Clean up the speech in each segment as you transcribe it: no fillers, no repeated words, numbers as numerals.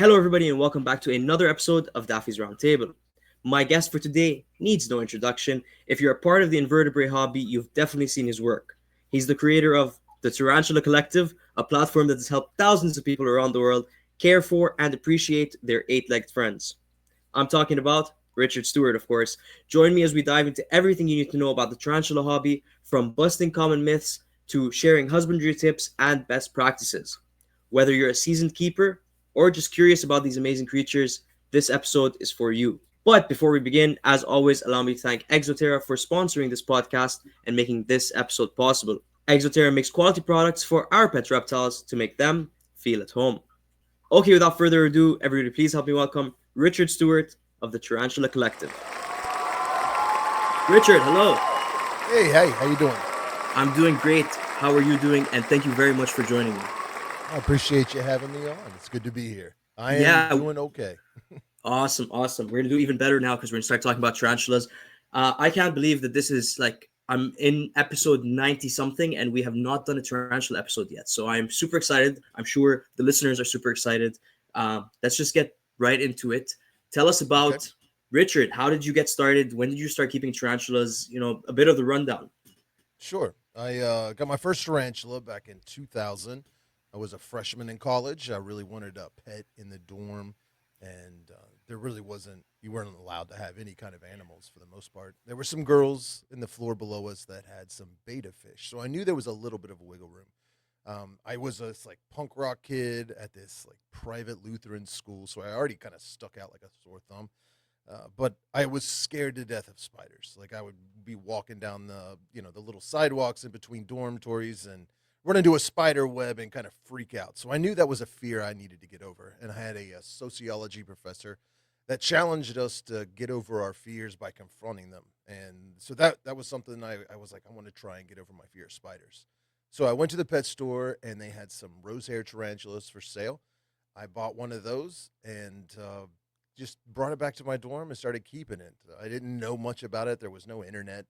Hello, everybody, and welcome back to another episode of Daffy's Roundtable. My guest for today needs no introduction. If you're a part of the invertebrate hobby, you've definitely seen his work. He's the creator of the Tarantula Collective, a platform that has helped thousands of people around the world care for and appreciate their eight-legged friends. I'm talking about Richard Stewart, of course. Join me as we dive into everything you need to know about the tarantula hobby, from busting common myths to sharing husbandry tips and best practices. Whether you're a seasoned keeper or just curious about these amazing creatures, this episode is for you. But before we begin, as always, allow me to thank Exoterra for sponsoring this podcast and making this episode possible. Exoterra makes quality products for our pet reptiles to make them feel at home. Okay, without further ado, everybody please help me welcome Richard Stewart of the Tarantula Collective. Richard, hello. Hey, how you doing? I'm doing great. How are you doing? And thank you very much for joining me. I appreciate you having me on. It's good to be here. I am Yeah, doing okay. awesome. We're gonna do even better now because we're gonna start talking about tarantulas. I can't believe that this is like I'm in episode 90 something and we have not done a tarantula episode yet. So I'm super excited. I'm sure the listeners are super excited. Let's just get right into it. Tell us Okay, about Richard. How did you get started? When did you start keeping tarantulas? A bit of the rundown. sure. I got my first tarantula back in 2000. I was a freshman in college. I really wanted a pet in the dorm, and there really wasn't, you weren't allowed to have any kind of animals for the most part. There were some girls in the floor below us that had some beta fish, so I knew there was a little bit of wiggle room. I was this like punk rock kid at this like private Lutheran school, so I already kind of stuck out like a sore thumb. But I was scared to death of spiders. Like I would be walking down the little sidewalks in between dormitories and run into a spider web and kind of freak out. So I knew that was a fear I needed to get over. And I had a sociology professor that challenged us to get over our fears by confronting them. And so that was something I was like, I want to try and get over my fear of spiders. So I went to the pet store and they had some rose hair tarantulas for sale. I bought one of those and just brought it back to my dorm and started keeping it. I didn't know much about it. There was no internet.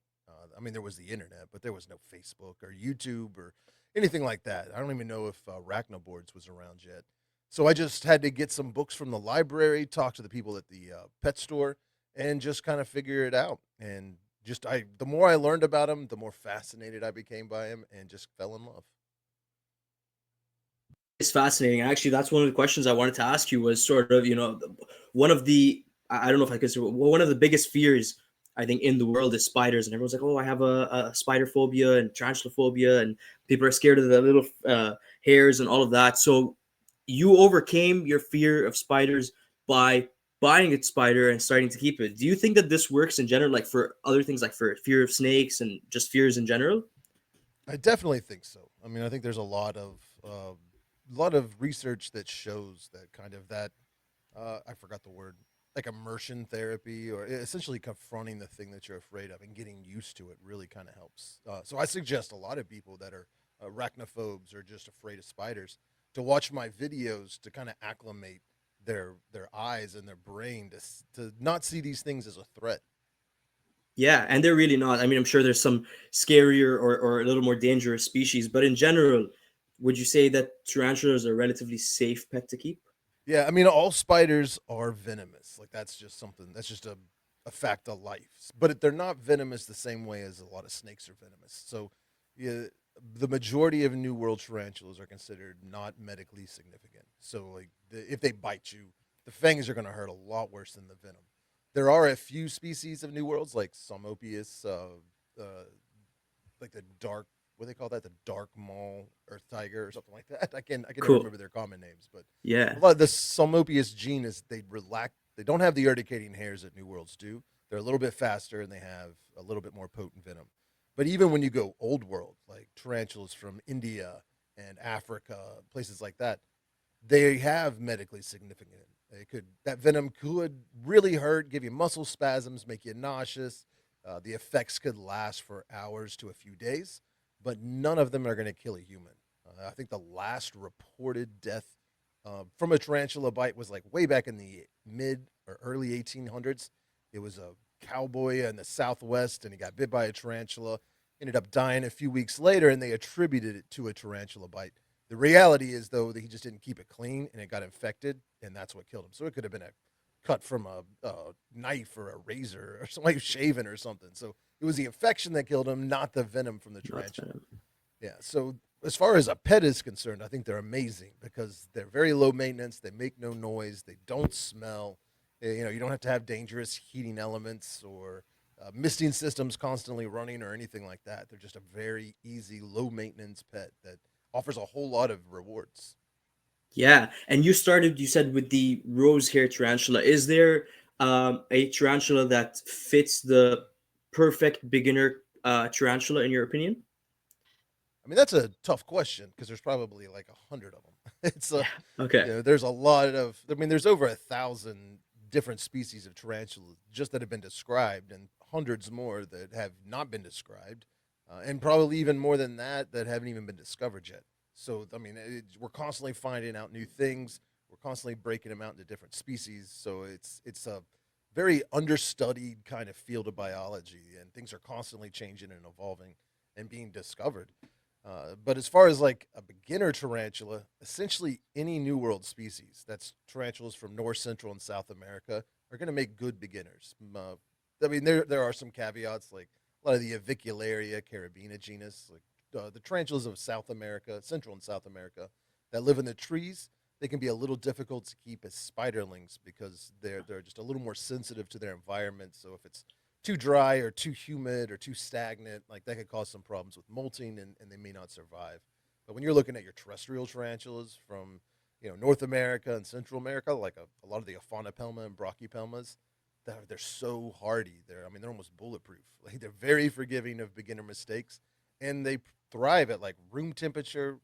I mean, there was the internet, but there was no Facebook or YouTube or anything like that. I don't even know if Arachnoboards was around yet. So I just had to get some books from the library, talk to the people at the pet store, and just kind of figure it out. And the more I learned about him, the more fascinated I became by him, and just fell in love. It's fascinating. Actually, that's one of the questions I wanted to ask you was sort of, one of the, I don't know if I consider one of the biggest fears I think in the world is spiders. And everyone's like, oh, I have a spider phobia and tarantula phobia. And people are scared of the little hairs and all of that. So you overcame your fear of spiders by buying a spider and starting to keep it. Do you think that this works in general, like for other things, like for fear of snakes and just fears in general? I definitely think so. I mean, I think there's a lot of research that shows that kind of that I forgot the word, like immersion therapy, or essentially confronting the thing that you're afraid of and getting used to it really kind of helps. So I suggest a lot of people that are arachnophobes or just afraid of spiders to watch my videos to kind of acclimate their eyes and their brain to not see these things as a threat. Yeah, and they're really not. I mean, I'm sure there's some scarier or a little more dangerous species, but in general, would you say that tarantulas are a relatively safe pet to keep? Yeah, I mean, all spiders are venomous. Like that's just something that's just a fact of life. But they're not venomous the same way as a lot of snakes are venomous. So, yeah, the majority of New World tarantulas are considered not medically significant. So, like, if they bite you, the fangs are going to hurt a lot worse than the venom. There are a few species of New Worlds, like Psalmopius, like the dark, what do they call that, the dark mall earth tiger or something like that. I can never Cool. remember their common names, but a Yeah. lot of the Psalmopius genus, they relax. They don't have the urticating hairs that New Worlds do. They're a little bit faster and they have a little bit more potent venom. But even when you go old world, like tarantulas from India and Africa, places like that, they have medically significant. That venom could really hurt, give you muscle spasms, make you nauseous. The effects could last for hours to a few days, but none of them are going to kill a human. I think the last reported death from a tarantula bite was like way back in the mid or early 1800s. It was a cowboy in the Southwest, and he got bit by a tarantula. Ended up dying a few weeks later, and they attributed it to a tarantula bite. The reality is, though, that he just didn't keep it clean, and it got infected, and that's what killed him. So it could have been a cut from a knife or a razor or somebody shaving or something. So it was the infection that killed him, not the venom from the Not tarantula. venom. Yeah. So as far as a pet is concerned, I think they're amazing because they're very low maintenance. They make no noise. They don't smell. You don't have to have dangerous heating elements or misting systems constantly running or anything like that. They're just a very easy, low maintenance pet that offers a whole lot of rewards. Yeah, and you said with the rose hair tarantula. Is there a tarantula that fits the perfect beginner tarantula in your opinion? I mean, that's a tough question because there's probably like 100 of them. It's Yeah. Okay. there's a lot of. I mean, there's over 1,000 different species of tarantulas just that have been described, and hundreds more that have not been described, and probably even more than that that haven't even been discovered yet. So, I mean, we're constantly finding out new things. We're constantly breaking them out into different species. So it's a very understudied kind of field of biology, and things are constantly changing and evolving and being discovered. But as far as like a beginner tarantula, essentially any New World species, that's tarantulas from North, Central, and South America, are going to make good beginners. I mean, there are some caveats, like a lot of the Avicularia carabina genus, like the tarantulas of South America, Central and South America, that live in the trees. They can be a little difficult to keep as spiderlings because they're just a little more sensitive to their environment. So if it's too dry or too humid or too stagnant, like that could cause some problems with molting and they may not survive. But when you're looking at your terrestrial tarantulas from North America and Central America, like a lot of the Aphonopelma and Brachypelmas, they're so hardy. They're almost bulletproof. Like they're very forgiving of beginner mistakes, and they thrive at like room temperature,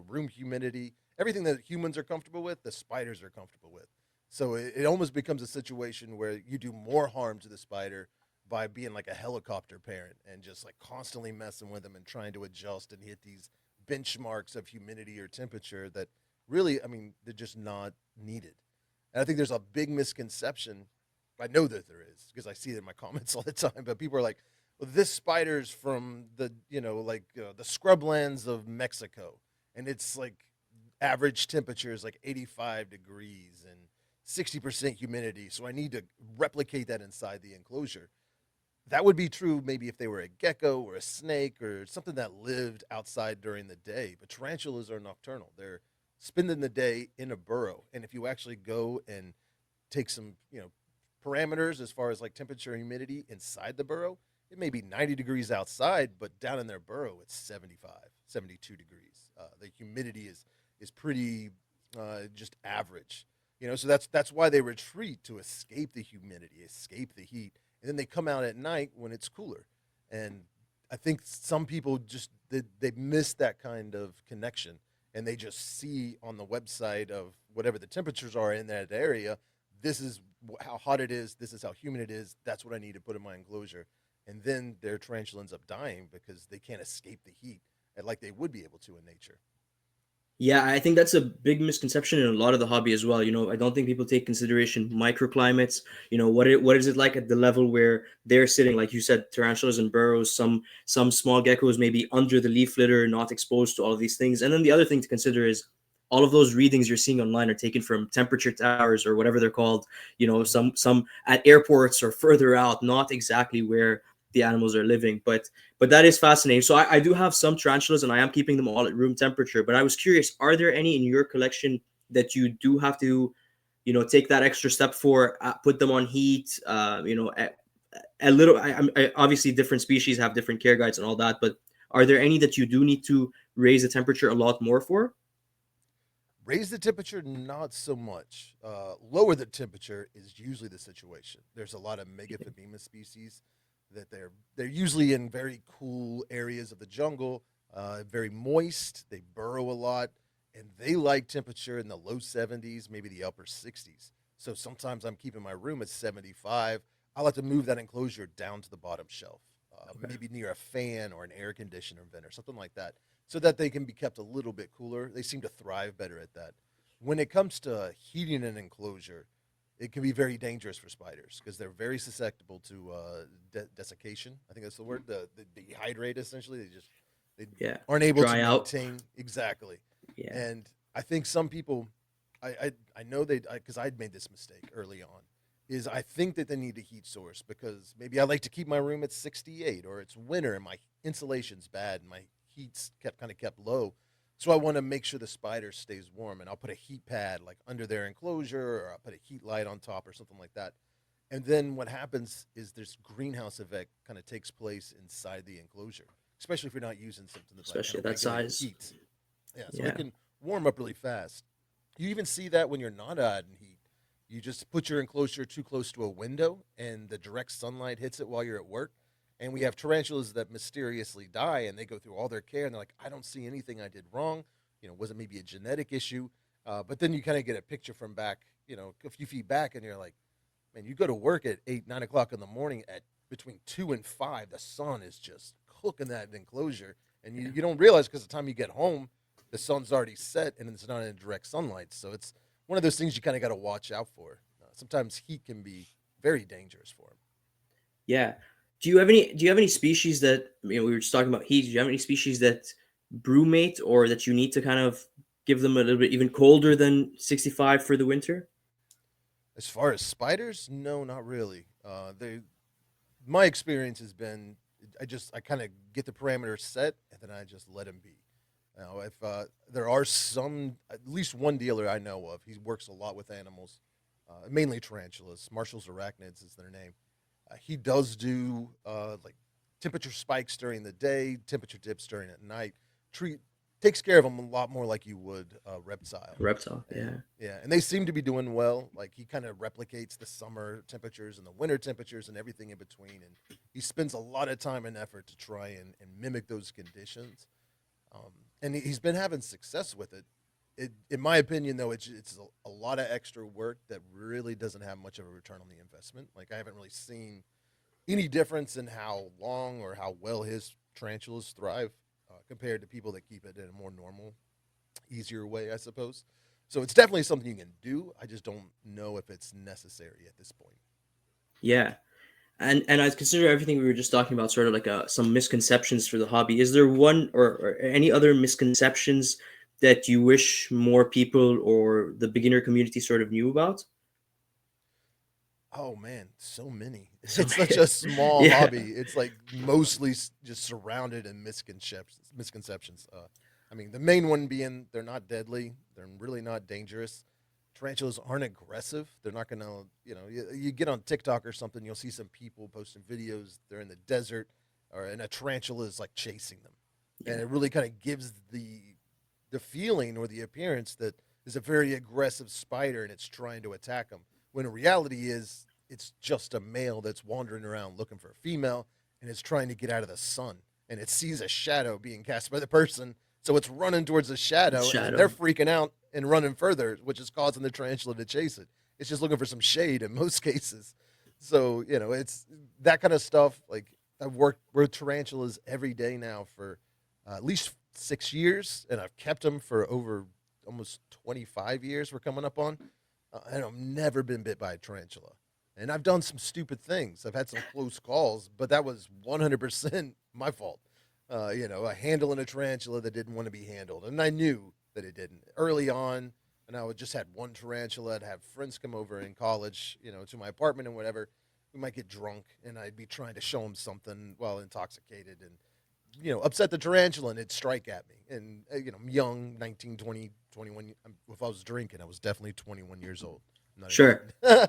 room humidity, everything that humans are comfortable with. The spiders are comfortable with. So it almost becomes a situation where you do more harm to the spider by being like a helicopter parent and just like constantly messing with them and trying to adjust and hit these benchmarks of humidity or temperature that really, I mean, they're just not needed. And I think there's a big misconception. I know that there is because I see it in my comments all the time, but people are like, well, this spider's from the scrublands of Mexico. And it's like average temperature is like 85 degrees and 60% humidity. So I need to replicate that inside the enclosure. That would be true maybe if they were a gecko or a snake or something that lived outside during the day. But tarantulas are nocturnal. They're spending the day in a burrow. And if you actually go and take some, parameters as far as like temperature and humidity inside the burrow, it may be 90 degrees outside, but down in their burrow, it's 75, 72 degrees. The humidity is pretty just average. So that's why they retreat to escape the humidity, escape the heat, and then they come out at night when it's cooler. And I think some people just they miss that kind of connection, and they just see on the website of whatever the temperatures are in that area. This is how hot it is. This is how humid it is. That's what I need to put in my enclosure. And then their tarantula ends up dying because they can't escape the heat like they would be able to in nature. Yeah, I think that's a big misconception in a lot of the hobby as well. I don't think people take consideration microclimates. What is it like at the level where they're sitting, like you said, tarantulas and burrows, some small geckos maybe under the leaf litter, not exposed to all of these things. And then the other thing to consider is all of those readings you're seeing online are taken from temperature towers or whatever they're called. Mm-hmm. Some at airports or further out, not exactly where the animals are living. But that is fascinating. So I do have some tarantulas, and I am keeping them all at room temperature. But I was curious, are there any in your collection that you do have to, take that extra step for, put them on heat? A little. Obviously, different species have different care guides and all that. But are there any that you do need to raise the temperature a lot more for? Raise the temperature, not so much. Lower the temperature is usually the situation. There's a lot of Megaphobema species that they're usually in very cool areas of the jungle, very moist. They burrow a lot, and they like temperature in the low 70s, maybe the upper 60s. So sometimes I'm keeping my room at 75. I'll have to move that enclosure down to the bottom shelf, Okay. maybe near a fan or an air conditioner vent or something like that, so that they can be kept a little bit cooler. They seem to thrive better at that. When it comes to heating an enclosure, it can be very dangerous for spiders because they're very susceptible to desiccation. I think that's the word. The dehydrate essentially. They Yeah. aren't able to Dry out. maintain exactly. Yeah. And I think some people I know they because I'd made this mistake early on. Is I think that they need a heat source because maybe I like to keep my room at 68 or it's winter and my insulation's bad and my heat's kept low. So I want to make sure the spider stays warm and I'll put a heat pad like under their enclosure or I'll put a heat light on top or something like that. And then what happens is this greenhouse effect kind of takes place inside the enclosure, especially if you're not using something that's like kind especially of at that regulating size. heat. Yeah, so it Yeah, can warm up really fast. You even see that when you're not adding heat. You just put your enclosure too close to a window and the direct sunlight hits it while you're at work. And we have tarantulas that mysteriously die and they go through all their care and they're like, I don't see anything I did wrong. Was it maybe a genetic issue? But then you kind of get a picture from back, a few feet back and you're like, man, you go to work at 8, 9 o'clock in the morning at between 2 and 5, the sun is just cooking that enclosure. And you, yeah, you don't realize because the time you get home, the sun's already set and it's not in direct sunlight. So it's one of those things you kind of got to watch out for. Sometimes heat can be very dangerous for them. yeah. Do you have any species that, we were just talking about heat? Do you have any species that brumate, or that you need to kind of give them a little bit even colder than 65 for the winter? As far as spiders, no, not really. My experience has been I kind of get the parameters set and then I just let them be. Now, if there are some, at least one dealer I know of, he works a lot with animals, mainly tarantulas. Marshall's Arachnids is their name. He does do like temperature spikes during the day, temperature dips during at night. Treat Takes care of them a lot more like you would a reptile. Reptile, And yeah. yeah, and they seem to be doing well. Like he kind of replicates the summer temperatures and the winter temperatures and everything in between. And he spends a lot of time and effort to try and mimic those conditions. And he's been having success with it. In my opinion, though, it's a lot of extra work that really doesn't have much of a return on the investment. Like I haven't really seen any difference in how long or how well his tarantulas thrive compared to people that keep it in a more normal, easier way, I suppose. So it's definitely something you can do. I just don't know if it's necessary at this point. Yeah. And I consider everything we were just talking about sort of like some misconceptions for the hobby. Is there one, or any other misconceptions that you wish more people or the beginner community sort of knew about? Oh man, so many. So It's such a small yeah, hobby. It's like mostly just surrounded in misconceptions. Misconceptions. I mean, the main one being they're not deadly. They're really not dangerous. Tarantulas aren't aggressive. They're not gonna, you get on TikTok or something, you'll see some people posting videos. They're in the desert, and a tarantula is like chasing them, and yeah, it really kind of gives the feeling or the appearance that is a very aggressive spider and it's trying to attack them. When in reality is it's just a male that's wandering around looking for a female and it's trying to get out of the sun and it sees a shadow being cast by the person, so it's running towards the shadow and then they're shadow. freaking out and running further, which is causing the tarantula to chase it. It's just looking for some shade in most cases. So it's that kind of stuff. Like I've worked with tarantulas every day now for at least 6 years, and I've kept them for over almost 25 years. We're coming up on, and I've never been bit by a tarantula. And I've done some stupid things. I've had some close calls, but that was 100% my fault. Handling a tarantula that didn't want to be handled, and I knew that it didn't early on. And I would just had one tarantula. I'd have friends come over in college, to my apartment and whatever. We might get drunk, and I'd be trying to show them something while intoxicated, and upset the tarantula and it'd strike at me. And, I'm young, 19, 20, 21. If I was drinking, I was definitely 21 years old. I'm not Sure. even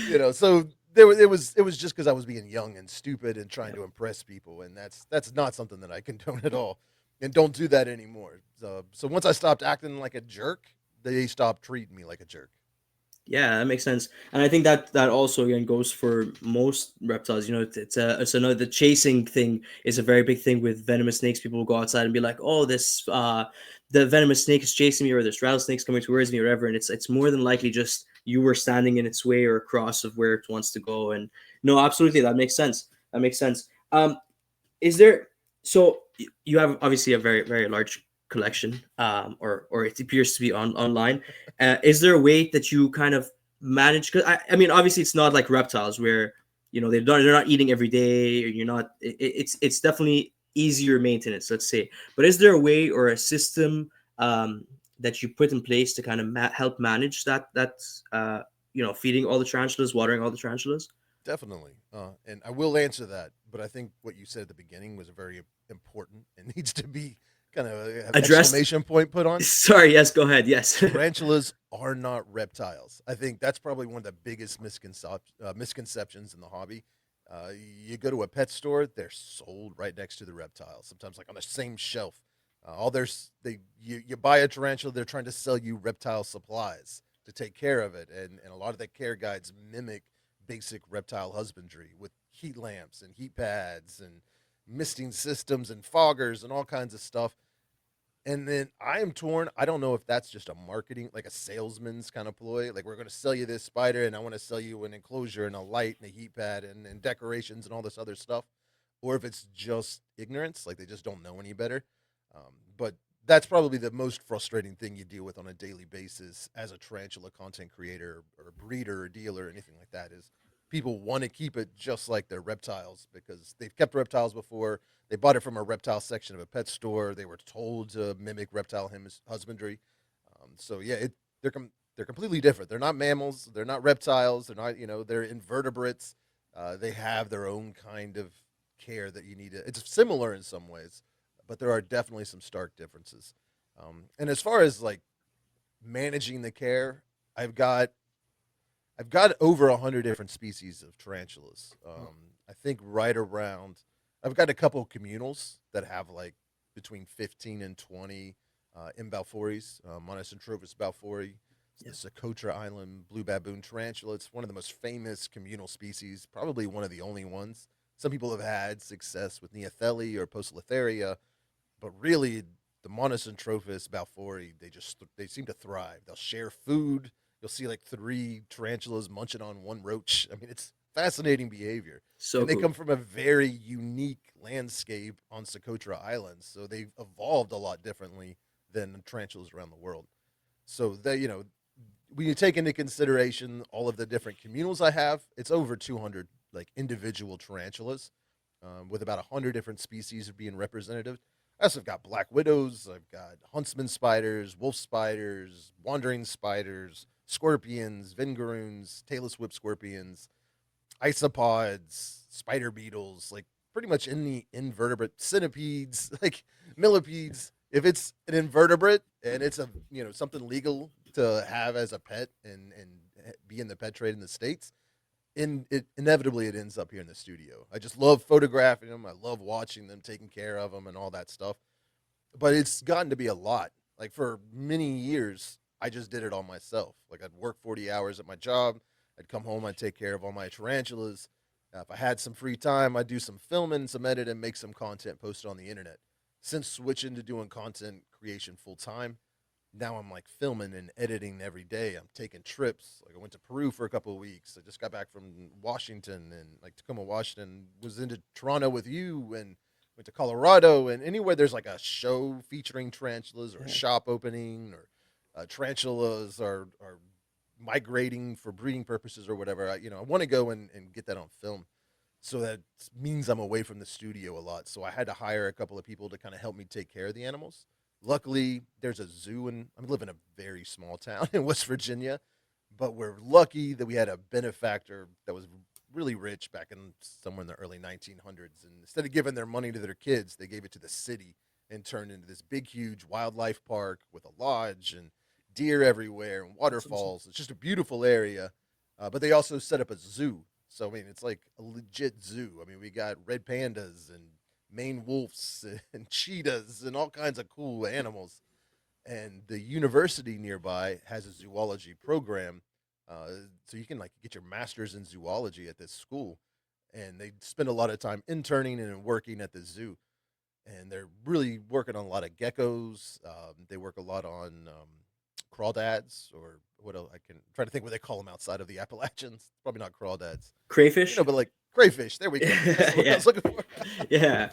kidding. So it was just because I was being young and stupid and trying Yep. to impress people. And that's not something that I condone at all. And don't do that anymore. So once I stopped acting like a jerk, they stopped treating me like a jerk. Yeah, that makes sense, and I think that also again goes for most reptiles. It's another, the chasing thing is a very big thing with venomous snakes. People will go outside and be like, "Oh, this the venomous snake is chasing me, or this rattlesnake's coming towards me, or whatever." And it's more than likely just you were standing in its way or across of where it wants to go. And no, absolutely, that makes sense. That makes sense. Is there, so you have obviously a very very large collection, or it appears to be online. Is there a way that you kind of manage, because I mean obviously it's not like reptiles where they're not eating every day, or you're not it's definitely easier maintenance, let's say. But is there a way or a system, um, that you put in place to kind of help manage feeding all the tarantulas, watering all the tarantulas? Definitely. And I will answer that, but I think what you said at the beginning was very important and needs to be kind of an Addressed. exclamation point put on. Sorry, yes, go ahead. Yes. Tarantulas are not reptiles. I think that's probably one of the biggest misconceptions in the hobby. You go to a pet store, they're sold right next to the reptiles, sometimes like on the same shelf. All there's they you buy a tarantula, they're trying to sell you reptile supplies to take care of it, and a lot of the care guides mimic basic reptile husbandry with heat lamps and heat pads and misting systems and foggers and all kinds of stuff. And then I am torn. I don't know if that's just a marketing, like a salesman's kind of ploy. Like, we're going to sell you this spider, and I want to sell you an enclosure and a light and a heat pad and decorations and all this other stuff. Or if it's just ignorance, like they just don't know any better. But that's probably the most frustrating thing you deal with on a daily basis as a tarantula content creator or a breeder or dealer or anything like that is people want to keep it just like their reptiles because they've kept reptiles before. They bought it from a reptile section of a pet store. They were told to mimic reptile husbandry. So yeah, they're completely different. They're not mammals. They're not reptiles. They're not they're invertebrates. They have their own kind of care that you need to. It's similar in some ways, but there are definitely some stark differences. And as far as like managing the care, I've got I've got over 100 different species of tarantulas. I think right around. I've got a couple of communals that have like between 15 and 20 M. balfouris, Monocentrophus balfouri. It's the Socotra Island blue baboon tarantula. It's one of the most famous communal species, probably one of the only ones. Some people have had success with Neotheli or Poecilotheria, but really the Monocentrophus balfouri, they seem to thrive. They'll share food. You'll see like three tarantulas munching on one roach. I mean, it's fascinating behavior. So And they cool. come from a very unique landscape on Socotra Island, so they've evolved a lot differently than tarantulas around the world. So when you take into consideration all of the different communals I have, it's over 200 like individual tarantulas, with about 100 different species being representative. I also have got black widows. I've got huntsman spiders, wolf spiders, wandering spiders, scorpions, vingaroons, tailless whip scorpions, isopods, spider beetles, like pretty much any invertebrate, centipedes, like millipedes. If it's an invertebrate and it's a something legal to have as a pet and be in the pet trade in the states, in it inevitably it ends up here in the studio. I just love photographing them. I love watching them, taking care of them, and all that stuff. But it's gotten to be a lot. Like for many years, I just did it all myself. Like I'd work 40 hours at my job. I'd come home. I'd take care of all my tarantulas. If I had some free time, I'd do some filming, some editing, make some content, post it on the internet. Since switching to doing content creation full time, now I'm like filming and editing every day. I'm taking trips. Like I went to Peru for a couple of weeks. I just got back from Washington and like Tacoma, Washington. Was into Toronto with you and went to Colorado and anywhere there's like a show featuring tarantulas or a Yeah. shop opening or tarantulas are migrating for breeding purposes or whatever. I want to go and get that on film. So that means I'm away from the studio a lot. So I had to hire a couple of people to kind of help me take care of the animals. Luckily, there's a zoo, and I live in a very small town in West Virginia, but we're lucky that we had a benefactor that was really rich back in somewhere in the early 1900s. And instead of giving their money to their kids, they gave it to the city and turned into this big, huge wildlife park with a lodge and deer everywhere and That's awesome. waterfalls. It's just a beautiful area. But they also set up a zoo. So, I mean, it's like a legit zoo. I mean, we got red pandas and Maine wolves and cheetahs and all kinds of cool animals. And the university nearby has a zoology program, so you can like get your master's in zoology at this school. And they spend a lot of time interning and working at the zoo. And they're really working on a lot of geckos. They work a lot on crawdads or what else I can try to think what they call them outside of the Appalachians. Probably not crawdads, Crayfish. but like crayfish. There we go. That's the word I Yeah. was looking for. Yeah.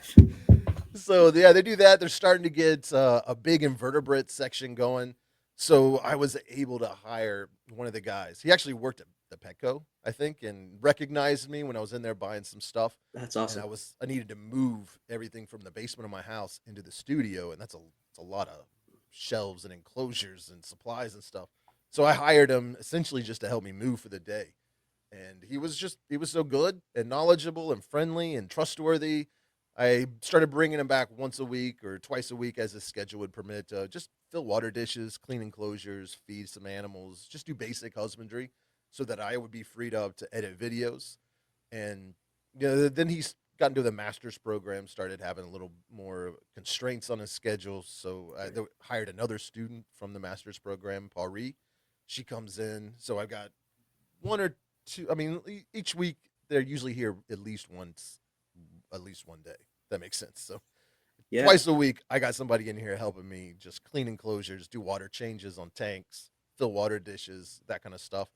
So yeah, they do that. They're starting to get a big invertebrate section going. So I was able to hire one of the guys. He actually worked at the Petco, I think, and recognized me when I was in there buying some stuff. That's And awesome. I needed to move everything from the basement of my house into the studio, and it's a lot of shelves and enclosures and supplies and stuff. So I hired him essentially just to help me move for the day. And he was so good and knowledgeable and friendly and trustworthy. I started bringing him back once a week or twice a week as his schedule would permit. Just fill water dishes, clean enclosures, feed some animals, just do basic husbandry, so that I would be freed up to edit videos. And then he's got into the master's program, started having a little more constraints on his schedule. So I hired another student from the master's program, Pauri. She comes in, so I've got one or two. I mean, each week they're usually here at least once, at least one day. That makes sense. So Yeah. twice a week, I got somebody in here helping me just clean enclosures, do water changes on tanks, fill water dishes, that kind of stuff.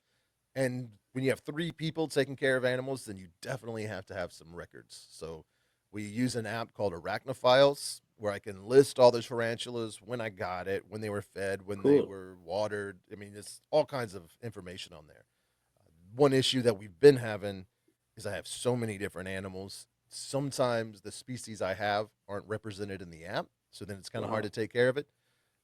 And when you have three people taking care of animals, then you definitely have to have some records. So we use an app called Arachnophiles where I can list all the tarantulas, when I got it, when they were fed, when they Cool. were watered. I mean, it's all kinds of information on there. One issue that we've been having is I have so many different animals. Sometimes the species I have aren't represented in the app, so then it's kind of hard Wow. to take care of it.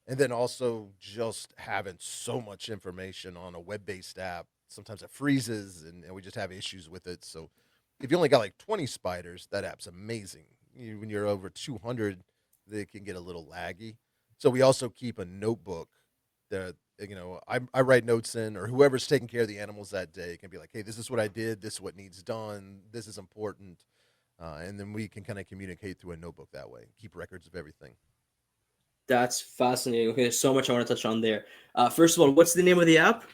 And then also just having so much information on a web-based app, sometimes it freezes and we just have issues with it. So if you only got like 20 spiders, that app's amazing. When you're over 200, they can get a little laggy. So we also keep a notebook that I write notes in, or whoever's taking care of the animals that day can be like, hey, this is what I did, this is what needs done, this is important. And then we can kind of communicate through a notebook that way, keep records of everything. That's fascinating. Okay, there's so much I want to touch on there. First of all, what's the name of the app?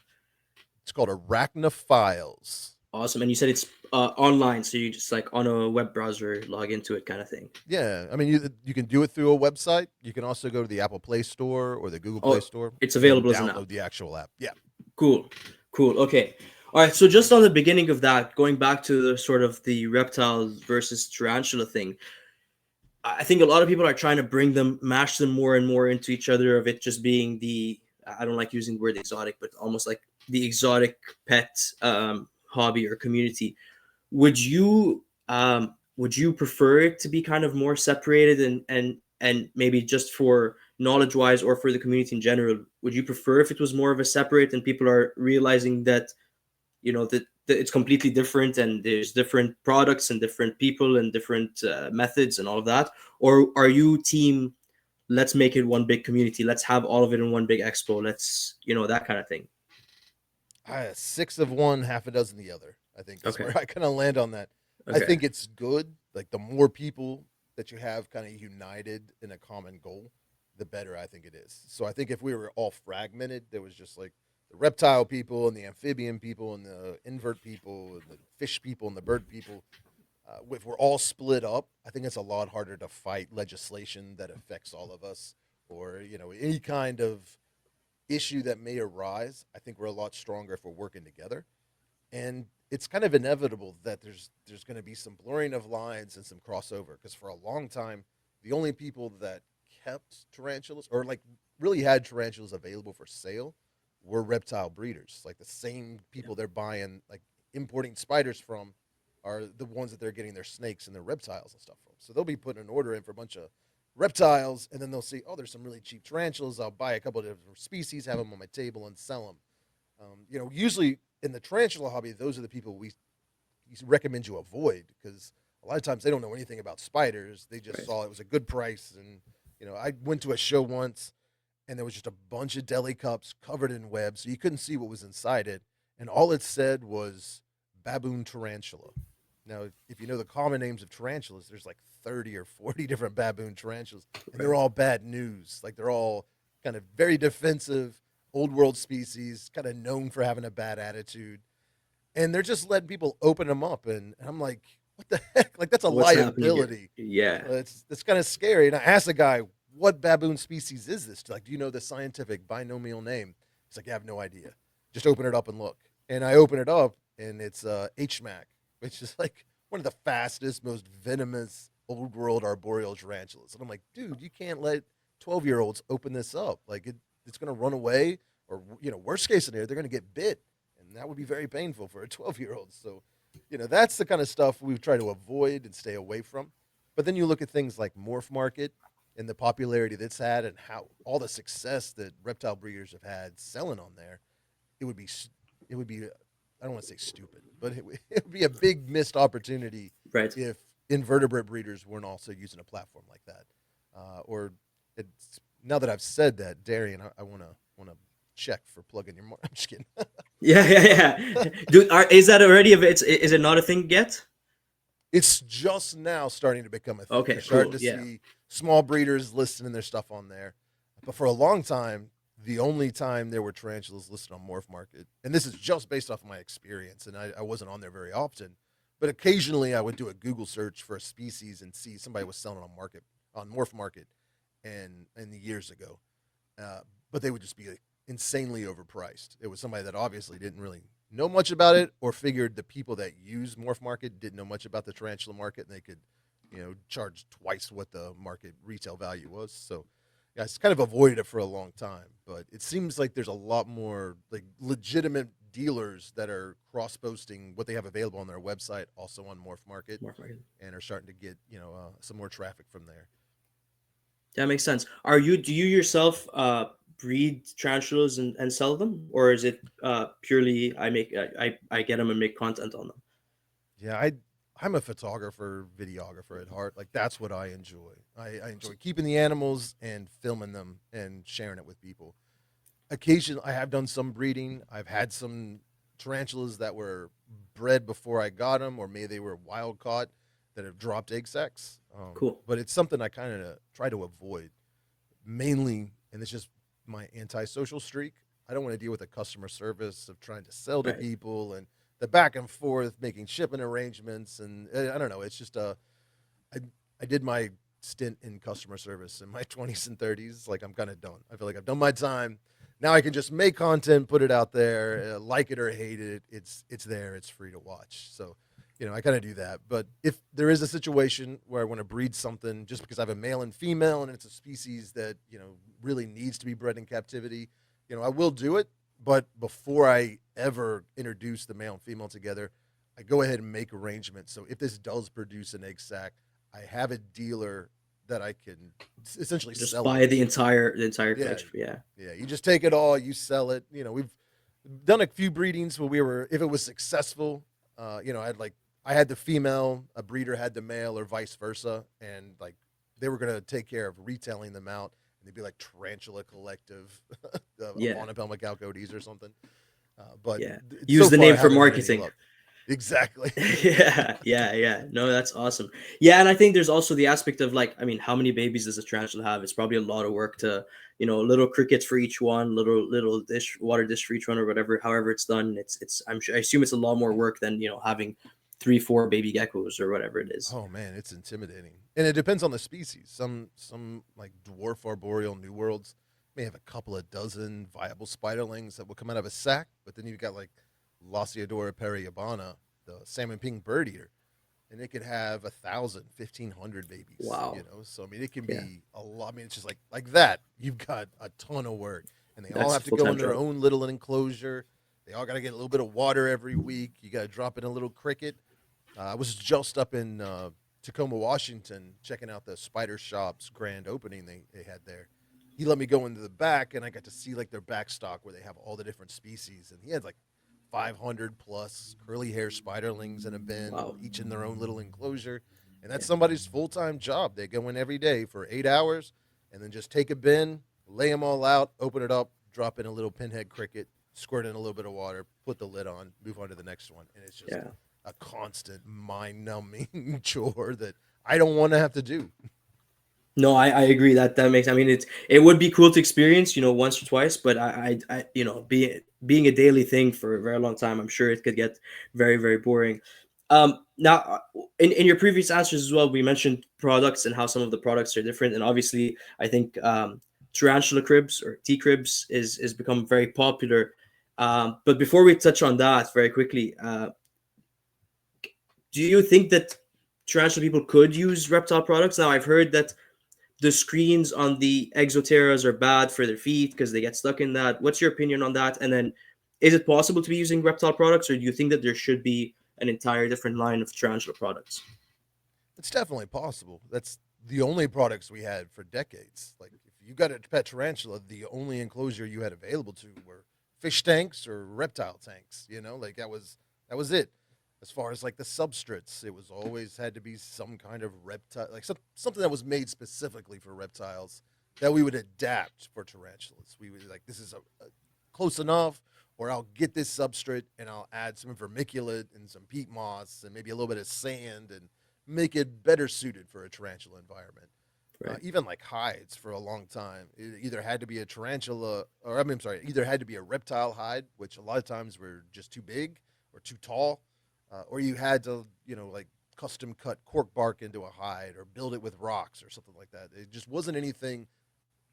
It's called Arachnophiles. Awesome. And you said it's online, so you just like on a web browser log into it, kind of thing. Yeah, I mean, you can do it through a website. You can also go to the Apple Play Store or the Google Play Oh, Store it's and available as an app. download the actual app. Yeah. Cool. Cool. Okay. All right. So just on the beginning of that, going back to the sort of the reptiles versus tarantula thing, I think a lot of people are trying to mash them more and more into each other, of it just being I don't like using the word exotic, but almost like the exotic pet hobby or community. Would you prefer it to be kind of more separated, and maybe just for knowledge wise or for the community in general, would you prefer if it was more of a separate and people are realizing that that it's completely different and there's different products and different people and different methods and all of that? Or are you team, let's make it one big community, let's have all of it in one big expo, let's that kind of thing? Six of one, half a dozen the other, I think is Okay. where I kind of land on that. I Okay. think it's good. Like the more people that you have kind of united in a common goal, the better I think it is. So I think if we were all fragmented, there was just like the reptile people and the amphibian people and the invert people and the fish people and the bird people. If we're all split up, I think it's a lot harder to fight legislation that affects all of us, or any kind of issue that may arise. I think we're a lot stronger if we're working together. And it's kind of inevitable that there's going to be some blurring of lines and some crossover, because for a long time the only people that kept tarantulas, or like really had tarantulas available for sale, were reptile breeders. Like the same Yeah. people they're buying, like importing spiders from, are the ones that they're getting their snakes and their reptiles and stuff from. So they'll be putting an order in for a bunch of reptiles, and then they'll see, oh, there's some really cheap tarantulas. I'll buy a couple of different species, have them on my table, and sell them. Usually in the tarantula hobby, those are the people we recommend you avoid, because a lot of times they don't know anything about spiders. They just Right. saw it was a good price, and I went to a show once, and there was just a bunch of deli cups covered in web, so you couldn't see what was inside it, and all it said was baboon tarantula. Now, if you know the common names of tarantulas, there's like 30 or 40 different baboon tarantulas, and they're Right. all bad news. Like they're all kind of very defensive, old world species, kind of known for having a bad attitude. And they're just letting people open them up. And I'm like, what the heck? Like, that's a What's happening here? liability. Yeah. It's kind of scary. And I asked the guy, what baboon species is this? Like, do you know the scientific binomial name? He's like, I have no idea. Just open it up and look. And I open it up, and it's HMAC, which is like one of the fastest, most venomous old world arboreal tarantulas. And I'm like, dude, you can't let 12-year-olds open this up. Like, it's going to run away, or, worst case scenario, they're going to get bit. And that would be very painful for a 12-year-old. So, that's the kind of stuff we try to avoid and stay away from. But then you look at things like Morph Market, and the popularity that's had, and how all the success that reptile breeders have had selling on there, it would be it would be I don't want to say stupid, but it would be a big missed opportunity Right. if invertebrate breeders weren't also using a platform like that. Or it's now that I've said that, Darian, I want to check for plugging your. I'm just kidding. Yeah, yeah, yeah. Dude, is that already? Is it not a thing yet? It's just now starting to become a thing. You're Okay, starting cool. to Yeah. see small breeders listing their stuff on there. But for a long time, the only time there were tarantulas listed on Morph Market, and this is just based off of my experience, and I wasn't on there very often, but occasionally I would do a Google search for a species and see somebody was selling on Morph Market, and in the years ago, uh, but they would just be like, insanely overpriced. It was somebody that obviously didn't really know much about it, or figured the people that use Morph Market didn't know much about the tarantula market, and they could, charge twice what the market retail value was. So, yeah, it's kind of avoided it for a long time. But it seems like there's a lot more like legitimate dealers that are cross posting what they have available on their website, also on Morph Market, More market. and are starting to get some more traffic from there. That makes sense. Do you yourself breed tarantulas and sell them, or is it purely I get them and make content on them? Yeah, I'm a photographer, videographer at heart. Like that's what I enjoy. I enjoy keeping the animals and filming them and sharing it with people. Occasionally, I have done some breeding. I've had some tarantulas that were bred before I got them, or maybe they were wild caught that have dropped egg sacs. Cool. But it's something I kind of try to avoid mainly, and it's just my antisocial streak. I don't want to deal with the customer service of trying to sell to Right. people and the back and forth, making shipping arrangements, and I don't know. It's just I I did my stint in customer service in my 20s and 30s. Like I'm kind of done. I feel like I've done my time. Now I can just make content, put it out there, like it or hate it. It's there. It's free to watch. So, I kind of do that. But if there is a situation where I want to breed something just because I have a male and female and it's a species that really needs to be bred in captivity, I will do it. But before I ever introduce the male and female together, I go ahead and make arrangements. So if this does produce an egg sac, I have a dealer that I can essentially Just sell it buy to. the entire Yeah, collection. Yeah. yeah. You just take it all, you sell it. We've done a few breedings where if it was successful, I had the female, a breeder had the male, or vice versa, and like they were gonna take care of retailing them out, and they'd be like Tarantula Collective, Yeah. Montebello Coyotes or something. But Yeah. so Use the far, I name for haven't had any marketing. luck. Exactly. Yeah, yeah, yeah. No, that's awesome. Yeah, and I think there's also the aspect of like, I mean, how many babies does a tarantula have? It's probably a lot of work to, little crickets for each one, little water dish for each one, or whatever. However it's done, I assume it's a lot more work than having three, four baby geckos or whatever it is. Oh man, it's intimidating, and it depends on the species. Some like dwarf arboreal new worlds may have a couple of dozen viable spiderlings that will come out of a sac, but then you've got like Lasiodora periabana, the salmon pink bird eater, and it could have 1,000, 1,500 babies. Wow. So I mean, it can Yeah, be a lot. I mean, it's just like that. You've got a ton of work, and they all that's a have to full go time in their job. own little enclosure. They all got to get a little bit of water every week. You got to drop in a little cricket. I was just up in Tacoma, Washington, checking out the Spider Shop's grand opening they had there. He let me go into the back, and I got to see like their back stock where they have all the different species, and he had like 500 plus curly hair spiderlings in a bin, Wow. each in their own little enclosure. And that's somebody's full time job. They go in every day for 8 hours, and then just take a bin, lay them all out, open it up, drop in a little pinhead cricket, squirt in a little bit of water, put the lid on, move on to the next one, and it's just Yeah. a constant mind numbing chore that I don't want to have to do. No, I agree that makes. I mean, it would be cool to experience, once or twice, but being a daily thing for a very long time, I'm sure it could get very very boring. Now, in your previous answers as well, we mentioned products and how some of the products are different, and obviously, I think tarantula cribs or tea cribs is become very popular. But before we touch on that very quickly, do you think that tarantula people could use reptile products? Now, I've heard that the screens on the exoteras are bad for their feet because they get stuck in that. What's your opinion on that? And then, is it possible to be using reptile products, or do you think that there should be an entire different line of tarantula products? It's definitely possible. That's the only products we had for decades. Like if you got a pet tarantula, the only enclosure you had available to were fish tanks or reptile tanks. Like that was it. As far as like the substrates, it was always had to be some kind of reptile, like something that was made specifically for reptiles that we would adapt for tarantulas. We would like this is a close enough, or I'll get this substrate and I'll add some vermiculite and some peat moss and maybe a little bit of sand and make it better suited for a tarantula environment. Right. Even like hides for a long time, it either had to be a tarantula, or I mean, I'm sorry, either had to be a reptile hide, which a lot of times were just too big or too tall, or you had to, like custom cut cork bark into a hide or build it with rocks or something like that. It just wasn't anything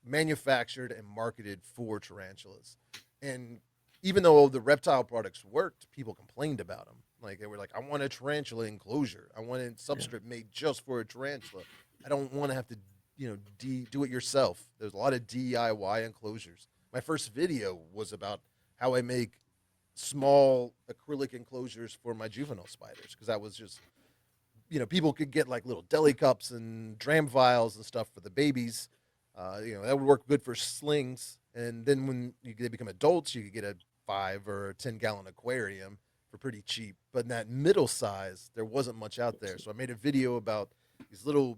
manufactured and marketed for tarantulas. And even though the reptile products worked, people complained about them. Like they were like, I want a tarantula enclosure. I want a Yeah. substrate made just for a tarantula. I don't want to have to, do it yourself. There's a lot of DIY enclosures. My first video was about how I make small acrylic enclosures for my juvenile spiders because that was just, people could get like little deli cups and dram vials and stuff for the babies. That would work good for slings. And then when they become adults, you could get a 5 or 10 gallon aquarium for pretty cheap. But in that middle size, there wasn't much out there. So I made a video about these little.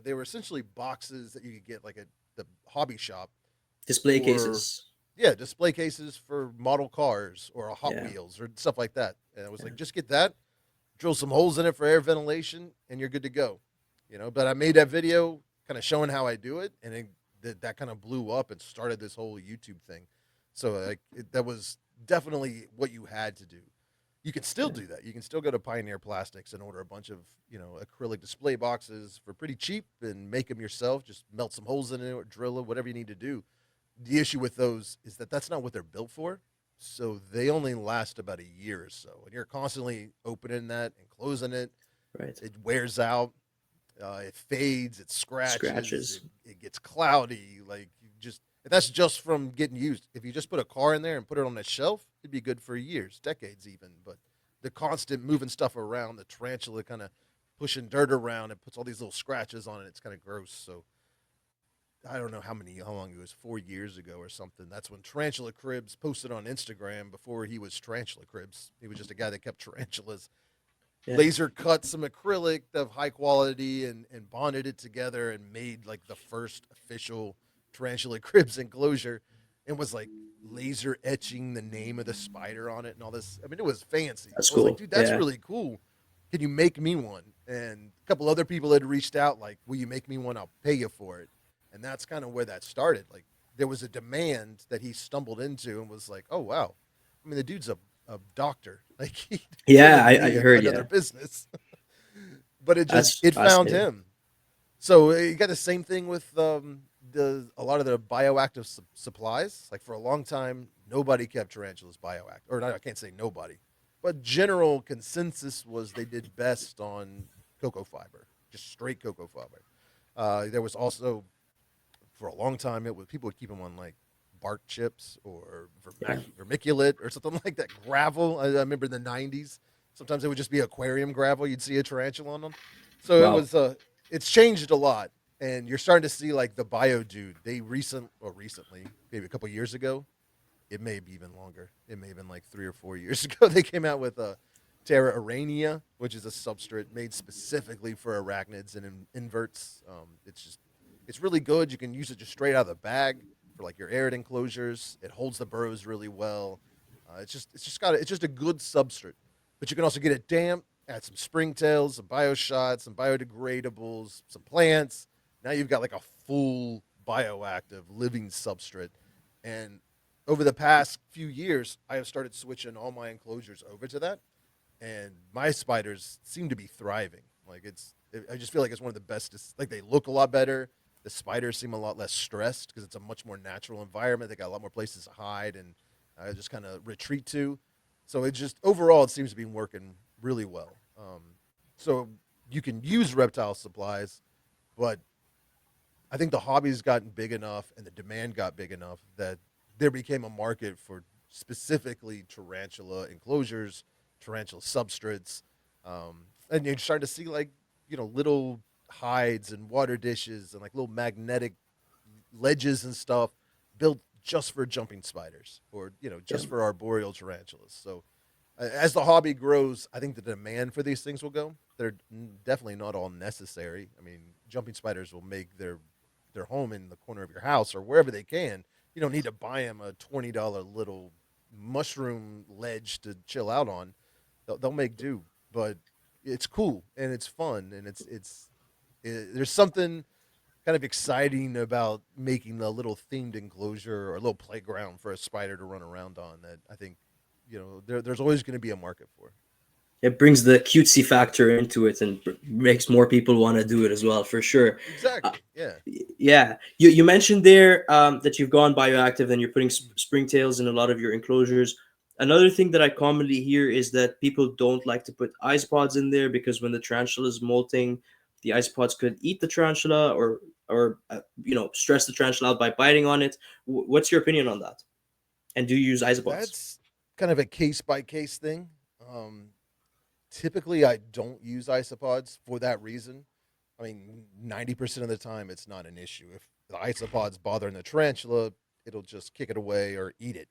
They were essentially boxes that you could get like at the hobby shop Display for, cases. yeah, display cases for model cars or a Hot Yeah. Wheels or stuff like that. And I was Yeah. like, just get that, drill some holes in it for air ventilation, and you're good to go. But I made that video kind of showing how I do it, and that kind of blew up and started this whole YouTube thing. So like that was definitely what you had to do. You can still Yeah. do that. You can still go to Pioneer Plastics and order a bunch of acrylic display boxes for pretty cheap and make them yourself. Just melt some holes in it or drill it, whatever you need to do. The issue with those is that that's not what they're built for. So they only last about a year or so, and you're constantly opening that and closing it. Right. It wears out, it fades, it scratches, Scratches. it gets cloudy. Like you just, and that's just from getting used. If you just put a car in there and put it on a shelf, it'd be good for years, decades even. But the constant moving stuff around, the tarantula kind of pushing dirt around, it puts all these little scratches on it. It's kind of gross. So I don't know how long it was, 4 years ago or something. That's when Tarantula Cribs posted on Instagram before he was Tarantula Cribs. He was just a guy that kept tarantulas. Yeah. Laser cut some acrylic of high quality and bonded it together and made like the first official Tarantula Cribs enclosure and was like laser etching the name of the spider on it and all this. I mean, it was fancy. That's I was like, cool. dude, that's Yeah. really cool. Can you make me one? And a couple other people had reached out, like, will you make me one? I'll pay you for it. And that's kind of where that started. Like, there was a demand that he stumbled into and was like, oh, wow. I mean, the dude's a doctor. Like, he Yeah, doesn't I need heard. another Yeah. business. But That's it found fascinating. him. So you got the same thing with the a lot of the bioactive supplies. Like for a long time, nobody kept tarantulas bioactive, or not, I can't say nobody, but general consensus was they did best on cocoa fiber, just straight cocoa fiber. There was also for a long time people would keep them on like bark chips or Yeah. vermiculite or something like that. Gravel. I remember in the '90s. Sometimes it would just be aquarium gravel. You'd see a tarantula on them. So it Wow. was it's changed a lot, and you're starting to see like the bio dude. They recently, maybe a couple years ago, it may be even longer. It may have been like 3 or 4 years ago. They came out with a Terra Arania, which is a substrate made specifically for arachnids and inverts. It's really good. You can use it just straight out of the bag for like your arid enclosures. It holds the burrows really well. It's just a good substrate, but you can also get it damp. Add some springtails, some bioshots, some biodegradables, some plants. Now you've got like a full bioactive living substrate. And over the past few years, I have started switching all my enclosures over to that, and my spiders seem to be thriving. I just feel like it's one of the best. Like they look a lot better. The spiders seem a lot less stressed because it's a much more natural environment. They got a lot more places to hide and just kind of retreat to. So it just overall it seems to be working really well. So you can use reptile supplies, but I think the hobby's gotten big enough and the demand got big enough that there became a market for specifically tarantula enclosures, tarantula substrates, and you're starting to see like little hides and water dishes and like little magnetic ledges and stuff built just for jumping spiders or Yeah. just for arboreal tarantulas. So as the hobby grows, I think the demand for these things will go. They're definitely not all necessary. I mean, jumping spiders will make their home in the corner of your house or wherever they can. You don't need to buy them a $20 little mushroom ledge to chill out on. They'll make do, but it's cool and it's fun and there's something kind of exciting about making a little themed enclosure or a little playground for a spider to run around on that I think there's always going to be a market for. It brings the cutesy factor into it and makes more people want to do it as well, for sure. Uh, Exactly. Yeah. yeah, you mentioned there that you've gone bioactive and you're putting springtails in a lot of your enclosures. Another thing that I commonly hear is that people don't like to put isopods in there because when the tarantula is molting, the isopods could eat the tarantula or stress the tarantula out by biting on it. What's your opinion on that? And do you use isopods? That's kind of a case by case thing. Um, Typically, I don't use isopods for that reason. I mean, 90% of the time, it's not an issue. If the isopod's bothering the tarantula, it'll just kick it away or eat it.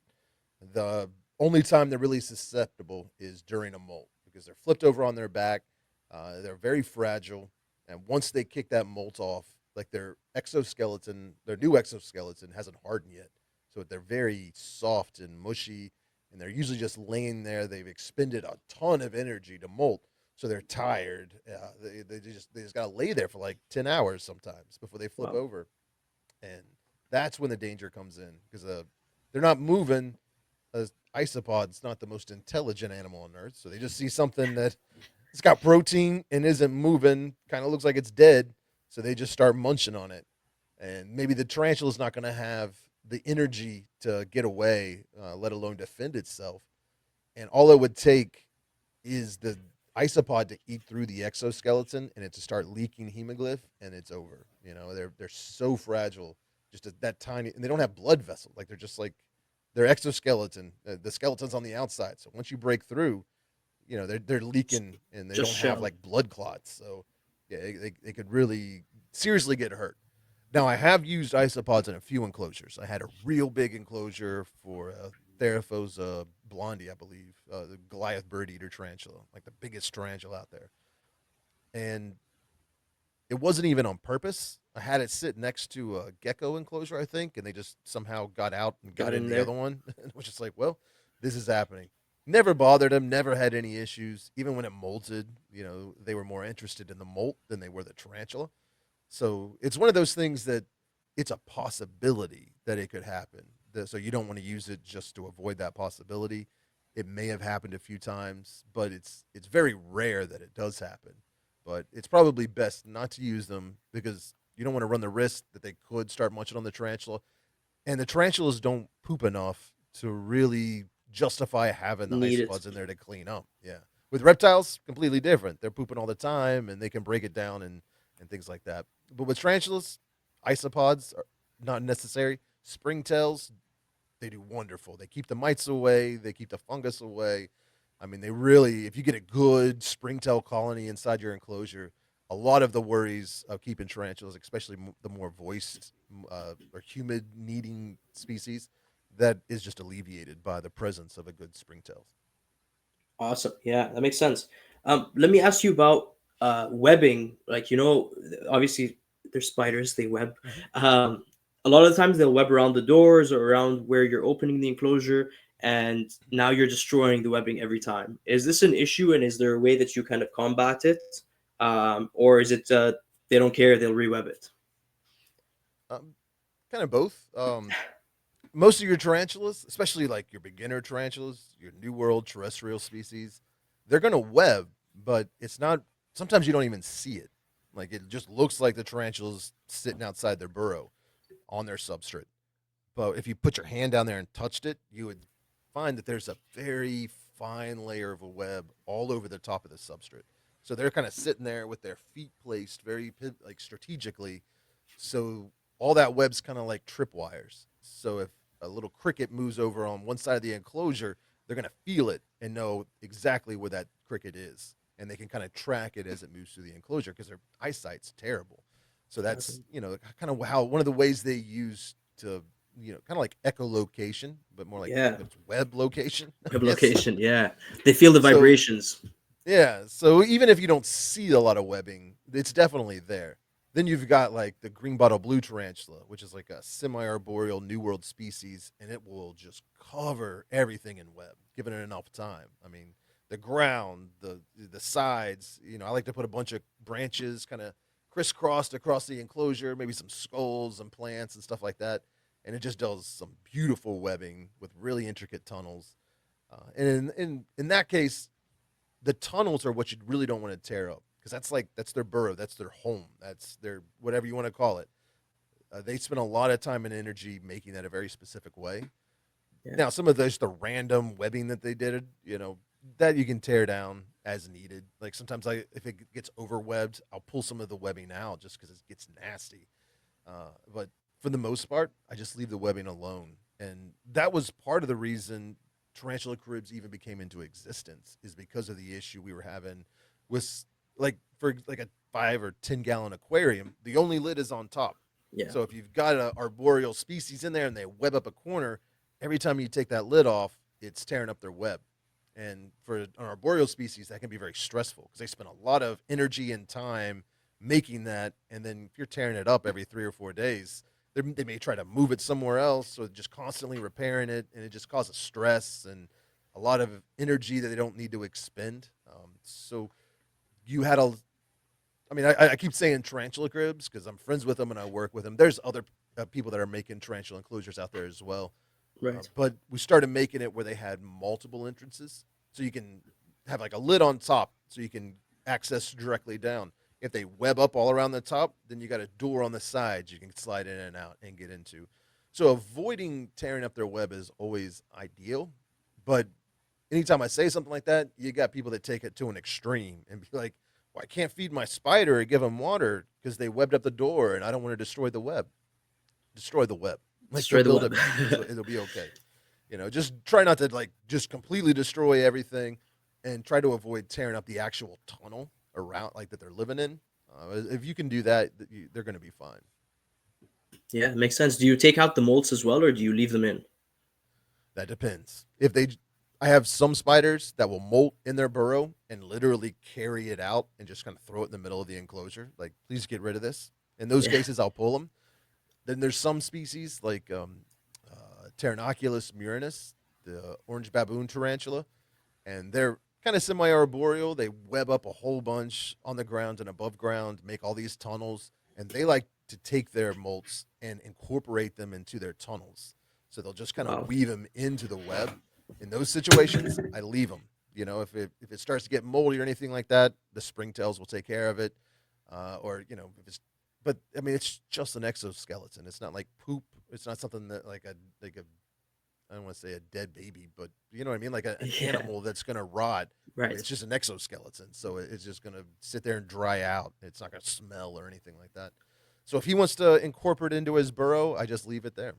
The only time they're really susceptible is during a molt because they're flipped over on their back. They're very fragile. And once they kick that molt off, like their new exoskeleton hasn't hardened yet. So they're very soft and mushy. And they're usually just laying there. They've expended a ton of energy to molt. So they're tired. They just got to lay there for like 10 hours sometimes before they flip Wow. over. And that's when the danger comes in because they're not moving. Isopod's not the most intelligent animal on earth, so they just see something that it's got protein and isn't moving, kind of looks like it's dead, so they just start munching on it. And maybe the tarantula's not going to have the energy to get away, let alone defend itself. And all it would take is the isopod to eat through the exoskeleton and it to start leaking hemoglyph, and it's over. They're so fragile, just that tiny, and they don't have blood vessels. Like they're just like their exoskeleton. The skeleton's on the outside, so once you break through, they're leaking and they Just don't have shell. like blood clots. So yeah, they could really seriously get hurt. Now I have used isopods in a few enclosures. I had a real big enclosure for Theraphosa blondie, I believe, the Goliath bird eater tarantula, like the biggest tarantula out there. And it wasn't even on purpose. I had it sit next to a gecko enclosure, I think, and they just somehow got out and Got got in in the there. other one. And it was just like, well, this is happening. Never bothered them, never had any issues. Even when it molted, they were more interested in the molt than they were the tarantula. So it's one of those things that it's a possibility that it could happen. So you don't want to use it just to avoid that possibility. It may have happened a few times, but it's very rare that it does happen. But it's probably best not to use them because you don't want to run the risk that they could start munching on the tarantula. And the tarantulas don't poop enough to really justify having the Need it. isopods in there to clean up. Yeah. With reptiles, completely different. They're pooping all the time and they can break it down and things like that. But with tarantulas, isopods are not necessary. Springtails, they do wonderful. They keep the mites away, they keep the fungus away. I mean, they really, if you get a good springtail colony inside your enclosure, a lot of the worries of keeping tarantulas, especially the more voiced or humid needing species, that is just alleviated by the presence of a good springtail. Awesome. Yeah, that makes sense. Let me ask you about webbing. Like, obviously they're spiders, they web. Mm-hmm. Um, a lot of the times they'll web around the doors or around where you're opening the enclosure, and now you're destroying the webbing every time. Is this an issue, and is there a way that you kind of combat it? Or is it they don't care, they'll reweb it? Kind of both. Most of your tarantulas, especially like your beginner tarantulas, your New World terrestrial species, they're going to web, but it's not, sometimes you don't even see it. Like it just looks like the tarantula's sitting outside their burrow on their substrate. But if you put your hand down there and touched it, you would find that there's a very fine layer of a web all over the top of the substrate. So they're kind of sitting there with their feet placed very like strategically. So all that web's kind of like tripwires. So if a little cricket moves over on one side of the enclosure, they're going to feel it and know exactly where that cricket is. and they can kind of track it as it moves through the enclosure because their eyesight's terrible. So that's, Okay. kind of how one of the ways they use to, kind of like echolocation, but more like Yeah. it's web location, I Web guess. location. Yeah. They feel the So vibrations. yeah, so even if you don't see a lot of webbing, it's definitely there. Then you've got like the green bottle blue tarantula, which is like a semi-arboreal New World species, and it will just cover everything in web, given it enough time. I mean, the ground, the sides. I like to put a bunch of branches kind of crisscrossed across the enclosure, maybe some skulls and plants and stuff like that, and it just does some beautiful webbing with really intricate tunnels. And in that case, the tunnels are what you really don't want to tear up because that's their burrow, that's their home, that's their whatever you want to call it. They spend a lot of time and energy making that a very specific way. Yeah. Now, some of those the random webbing that they did, that you can tear down as needed. Like sometimes, if it gets overwebbed, I'll pull some of the webbing out just because it gets nasty. But for the most part, I just leave the webbing alone, and that was part of the reason tarantula cribs even became into existence is because of the issue we were having with like for like a 5 or 10 gallon aquarium. The only lid is on top, Yeah. so if you've got an arboreal species in there and they web up a corner, every time you take that lid off, it's tearing up their web. And for an arboreal species, that can be very stressful because they spend a lot of energy and time making that. And then if you're tearing it up every 3 or 4 days, they may try to move it somewhere else. So just constantly repairing it. And it just causes stress and a lot of energy that they don't need to expend. So you had a, I mean, I keep saying tarantula cribs because I'm friends with them and I work with them. There's other people that are making tarantula enclosures out there as well. Right. But we started making it where they had multiple entrances, so you can have like a lid on top, so you can access directly down. If they web up all around the top, then you got a door on the sides you can slide in and out and get into. So avoiding tearing up their web is always ideal. But anytime I say something like that, you got people that take it to an extreme and be like, "Well, I can't feed my spider or give them water because they webbed up the door, and I don't want to destroy the web." Destroy the web. Like they'll Destroy the build web. it back. It'll be okay. Just try not to like just completely destroy everything, and try to avoid tearing up the actual tunnel around like that they're living in. If you can do that, they're going to be fine. Yeah, makes sense. Do you take out the molts as well, or do you leave them in? That depends. I have some spiders that will molt in their burrow and literally carry it out and just kind of throw it in the middle of the enclosure. Like, please get rid of this. In those Yeah. cases, I'll pull them. Then there's some species like Taranoculus murinus, the orange baboon tarantula, and they're kind of semi-arboreal. They web up a whole bunch on the ground and above ground, make all these tunnels, and they like to take their molts and incorporate them into their tunnels. So they'll just kind of Wow. weave them into the web. In those situations, I leave them. If it starts to get moldy or anything like that, the springtails will take care of it. Or if it's, but I mean, it's just an exoskeleton. It's not like poop. It's not something that like a I don't want to say a dead baby, but you know what I mean, like an Yeah. animal that's gonna rot. I mean, Right. it's just an exoskeleton, so it's just gonna sit there and dry out. It's not gonna smell or anything like that. So if he wants to incorporate it into his burrow, I just leave it there.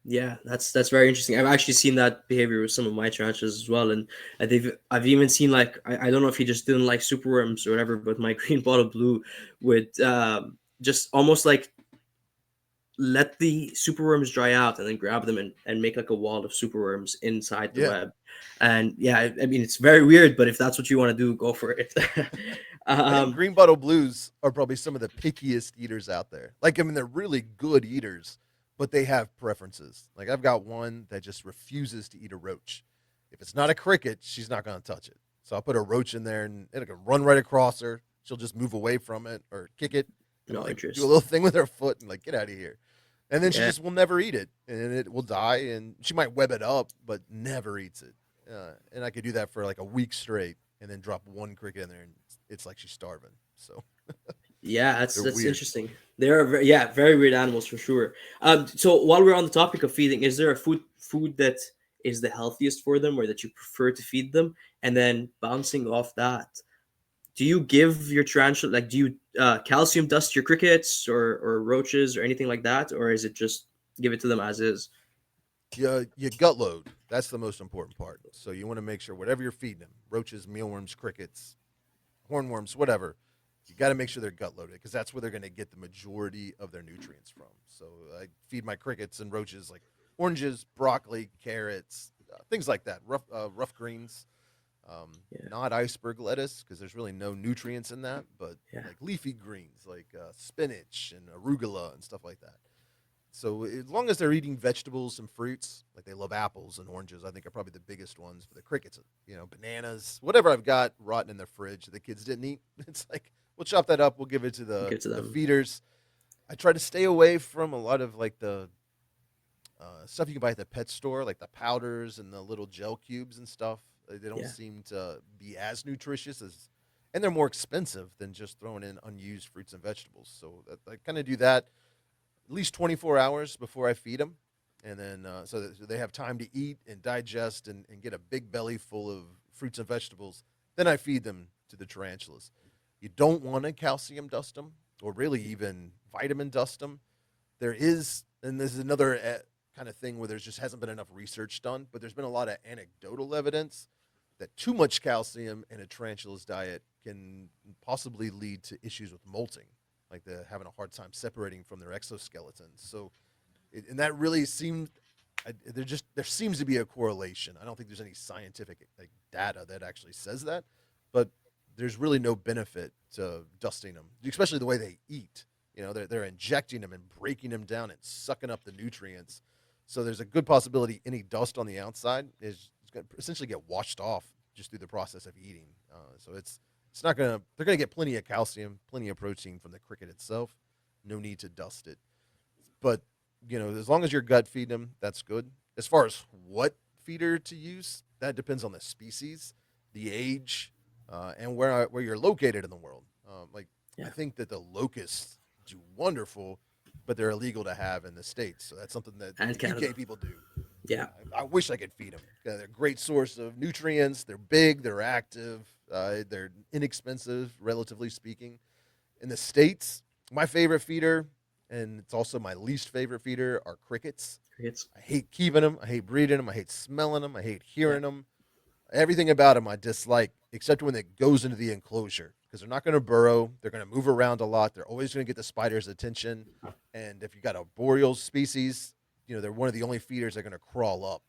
Yeah, that's very interesting. I've actually seen that behavior with some of my tarantulas as well, and I've even seen like I don't know if he just didn't like superworms or whatever, but my green bottle blue would just almost like let the superworms dry out and then grab them and make like a wall of superworms inside the Yeah, web. And yeah, I mean it's very weird, but if that's what you want to do, go for it. I think um, green bottle blues are probably some of the pickiest eaters out there. Like, I mean, they're really good eaters, but they have preferences. Like, I've got one that just refuses to eat a roach. If it's not a cricket, she's not going to touch it. So I'll put a roach in there and it'll run right across her. She'll just move away from it or kick it and no like do a interest. little thing with her foot and like get out of here. And then she Yeah. just will never eat it and it will die and she might web it up, but never eats it. And I could do that for like a week straight and then drop one cricket in there and it's like she's starving. So Yeah, that's they're that's weird. interesting. They are yeah, very weird animals for sure. So while we're on the topic of feeding, is there a food that is the healthiest for them, or that you prefer to feed them? And then bouncing off that, do you give your tarantula like do you calcium dust your crickets or roaches or anything like that, or is it just give it to them as is? You gut load. That's the most important part. So you want to make sure whatever you're feeding them, roaches, mealworms, crickets, hornworms, whatever. You got to make sure they're gut loaded because that's where they're going to get the majority of their nutrients from. So I feed my crickets and roaches like oranges, broccoli, carrots, things like that, rough greens. Yeah. Not iceberg lettuce because there's really no nutrients in that, but Yeah. like leafy greens like spinach and arugula and stuff like that. So as long as they're eating vegetables and fruits, like they love apples and oranges, I think are probably the biggest ones for the crickets. Bananas, whatever I've got rotten in the fridge that the kids didn't eat. It's like we'll chop that up, we'll give it to the Give it to the them. feeders. I try to stay away from a lot of like the stuff you can buy at the pet store, like the powders and the little gel cubes and stuff. They don't Yeah. seem to be as nutritious as, and they're more expensive than just throwing in unused fruits and vegetables. So I kind of do that at least 24 hours before I feed them. And then so that they have time to eat and digest and get a big belly full of fruits and vegetables. Then I feed them to the tarantulas. You don't want to calcium dust them or really even vitamin dust them. There is, and this is another kind of thing where there's just hasn't been enough research done, but there's been a lot of anecdotal evidence that too much calcium in a tarantula's diet can possibly lead to issues with molting, like they're having a hard time separating from their exoskeletons. So, and that really seemed there seems to be a correlation. I don't think there's any scientific like data that actually says that, but there's really no benefit to dusting them, especially the way they eat. They're injecting them and breaking them down and sucking up the nutrients. So there's a good possibility any dust on the outside is going to essentially get washed off just through the process of eating. So it's not going to. They're going to get plenty of calcium, plenty of protein from the cricket itself. No need to dust it. But as long as you're gut feeding them, that's good. As far as what feeder to use, that depends on the species, the age, and where you're located in the world. I Yeah. think that the locusts do wonderful, but they're illegal to have in the States. So that's something that And the UK Canada. people do. Yeah. I wish I could feed them. They're a great source of nutrients. They're big. They're active. They're inexpensive, relatively speaking. In the States, my favorite feeder, and it's also my least favorite feeder, are crickets. Crickets. I hate keeping them. I hate breeding them. I hate smelling them. I hate Yeah. hearing them. Everything about them I dislike, except when it goes into the enclosure because they're not going to burrow. They're going to move around a lot. They're always going to get the spider's attention. And if you got a boreal species, they're one of the only feeders that are going to crawl up.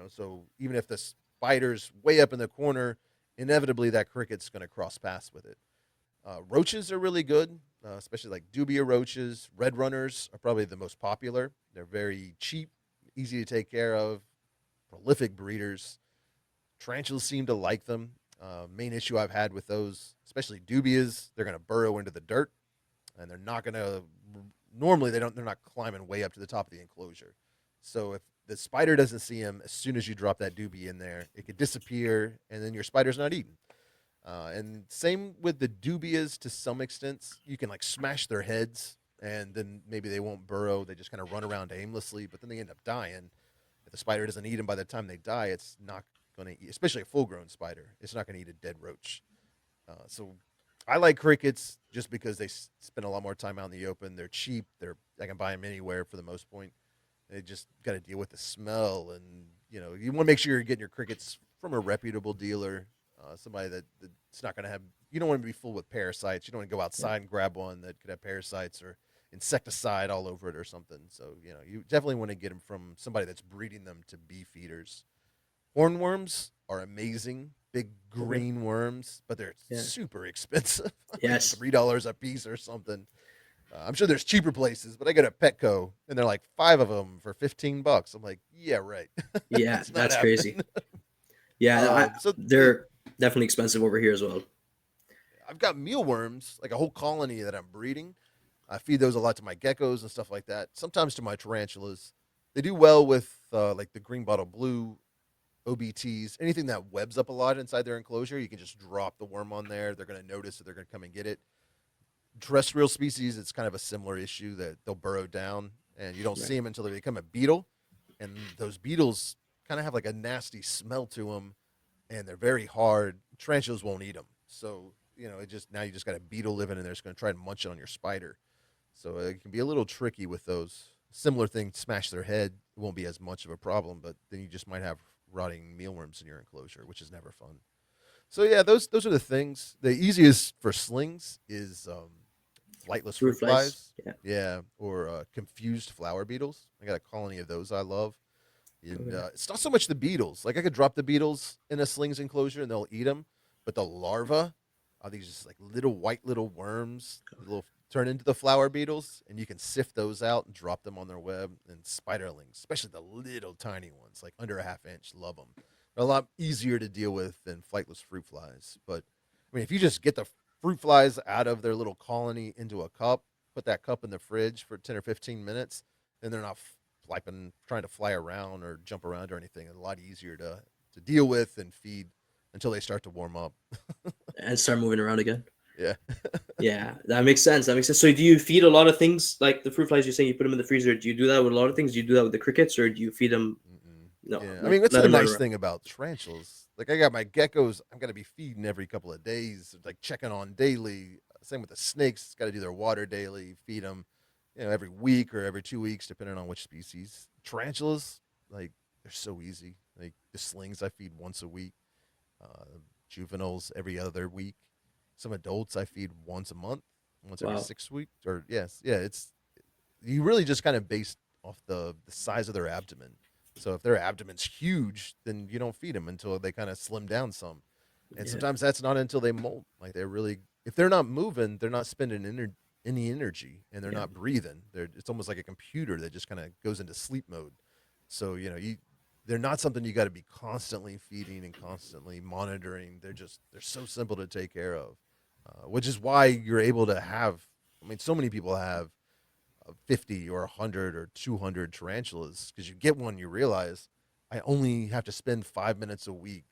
So even if the spider's way up in the corner, inevitably that cricket's going to cross paths with it. Roaches are really good, especially like dubia roaches. Red runners are probably the most popular. They're very cheap, easy to take care of, prolific breeders. Tarantulas seem to like them. Main issue I've had with those, especially dubias, they're going to burrow into the dirt, and they're not going to. Normally, they're not climbing way up to the top of the enclosure. So if the spider doesn't see them, as soon as you drop that dubia in there, it could disappear, and then your spider's not eaten. And same with the dubias to some extent. You can like smash their heads, and then maybe they won't burrow. They just kind of run around aimlessly, but then they end up dying. If the spider doesn't eat them by the time they die, it's not going to eat, especially a full-grown spider. It's not going to eat a dead roach. So I like crickets just because they spend a lot more time out in the open. They're cheap. I can buy them anywhere for the most point. They just got to deal with the smell, and you want to make sure you're getting your crickets from a reputable dealer, somebody that's not going to have. You don't want to be full with parasites. You don't want to go Yeah. outside and grab one that could have parasites or insecticide all over it or something. So you definitely want to get them from somebody that's breeding them to be feeders. Hornworms are amazing, big Okay. green worms, but they're Yeah. super expensive, like Yes. $3 a piece or something. I'm sure there's cheaper places, but I go to Petco and they're like 5 of them for $15. I'm like, yeah, right. Yeah. It's not That's crazy. happening. Yeah. So They're definitely expensive over here as well. I've got mealworms, like a whole colony that I'm breeding. I feed those a lot to my geckos and stuff like that. Sometimes to my tarantulas. They do well with like the green bottle blue OBTs, anything that webs up a lot inside their enclosure. You can just drop the worm on there. They're going to notice that they're going to come and get it. Terrestrial species, it's kind of a similar issue that they'll burrow down and you don't see Right. them until they become a beetle. And those beetles kind of have like a nasty smell to them and they're very hard. Tarantulas won't eat them. So, it just now you just got a beetle living in there that's going to try to munch on your spider. So it can be a little tricky with those. Similar thing, smash their head. It won't be as much of a problem, but then you just might have rotting mealworms in your enclosure, which is never fun. So yeah, those are the things. The easiest for slings is flightless Fruit fruit flies. flies. Yeah. Yeah, or confused flower beetles. I got a colony of those I love. And Okay. it's not so much the beetles. Like I could drop the beetles in a sling's enclosure and they'll eat them, but the larvae are these just like little white little worms, little turn into the flower beetles, and you can sift those out and drop them on their web. And spiderlings, especially the little tiny ones, like under a half inch, love them. They're a lot easier to deal with than flightless fruit flies. But I mean, if you just get the fruit flies out of their little colony into a cup, put that cup in the fridge for 10 or 15 minutes, then they're not flipping, trying to fly around or jump around or anything. It's a lot easier to deal with and feed until they start to warm up. And start moving around again. Yeah. Yeah, that makes sense. That makes sense. So do you feed a lot of things like the fruit flies? You're saying you put them in the freezer. Do you do that with a lot of things? Do you do that with the crickets, or do you feed them? Mm-mm. No, Yeah, I like mean that's let the them run nice around. thing about tarantulas. Like I got my geckos, I'm gonna be feeding every couple of days, like checking on daily. Same with the snakes, got to do their water daily, feed them, every week or every 2 weeks, depending on which species. Tarantulas, like they're so easy. Like the slings, I feed once a week. Uh, Juveniles every other week. Some adults I feed once a month, once every Wow. 6 weeks. Or yes, yeah, it's you really just kind of based off the size of their abdomen. So if their abdomen's huge, then you don't feed them until they kind of slim down some. And Yeah. sometimes that's not until they molt. Like they're really, if they're not moving, they're not spending any energy, and they're Yeah. not breathing. It's almost like a computer that just kind of goes into sleep mode. So they're not something you got to be constantly feeding and constantly monitoring. They're so simple to take care of, which is why you're able to have. I mean, so many people have 50 or 100 or 200 tarantulas because you get one, you realize I only have to spend 5 minutes a week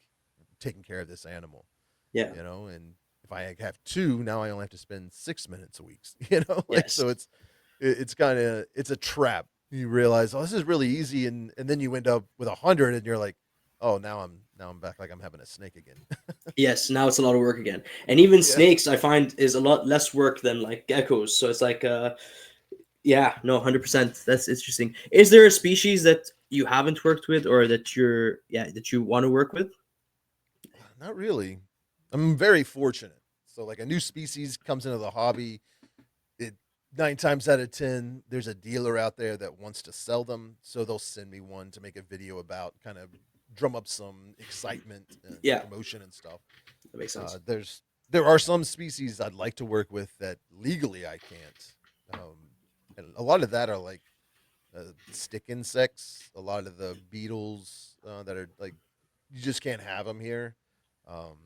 taking care of this animal, Yeah. and if I have two, now I only have to spend 6 minutes a week, like Yes. so it's kind of it's a trap. You realize, oh, this is really easy, and then you end up with 100, and you're like, oh, now I'm back like I'm having a snake again. Yes. Now it's a lot of work again, and even Yeah. snakes I find is a lot less work than like geckos. So it's like, yeah, no, 100%. That's interesting. Is there a species that you haven't worked with, or that that you want to work with? Not really. I'm very fortunate. So like a new species comes into the hobby, it 9 times out of 10, there's a dealer out there that wants to sell them. So they'll send me one to make a video about, kind of drum up some excitement and Yeah, promotion and stuff. that makes sense. There are some species I'd like to work with that legally I can't. And a lot of that are like stick insects. A lot of the beetles that are like you just can't have them here. Um,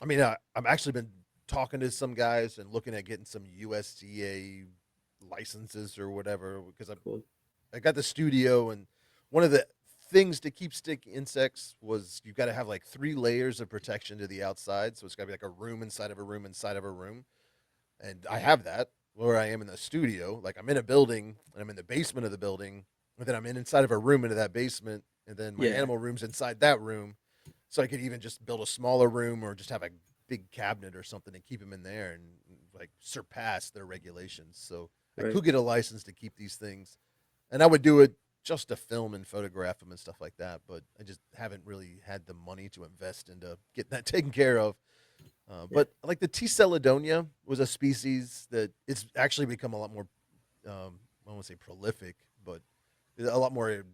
I mean, I've actually been talking to some guys and looking at getting some USDA licenses or whatever because Cool. I got the studio, and one of the things to keep stick insects was you've got to have like 3 layers of protection to the outside. So it's got to be like a room inside of a room inside of a room, and I have that where I am in the studio. Like I'm in a building and I'm in the basement of the building, and then I'm inside of a room into that basement, and then my Yeah, animal room's inside that room. So I could even just build a smaller room or just have a big cabinet or something and keep them in there and like surpass their regulations. So I right. could get a license to keep these things, and I would do it just to film and photograph them and stuff like that. But I just haven't really had the money to invest into getting that taken care of. Yeah, But like the T. Celadonia was a species that it's actually become a lot more, I won't say prolific, but a lot more.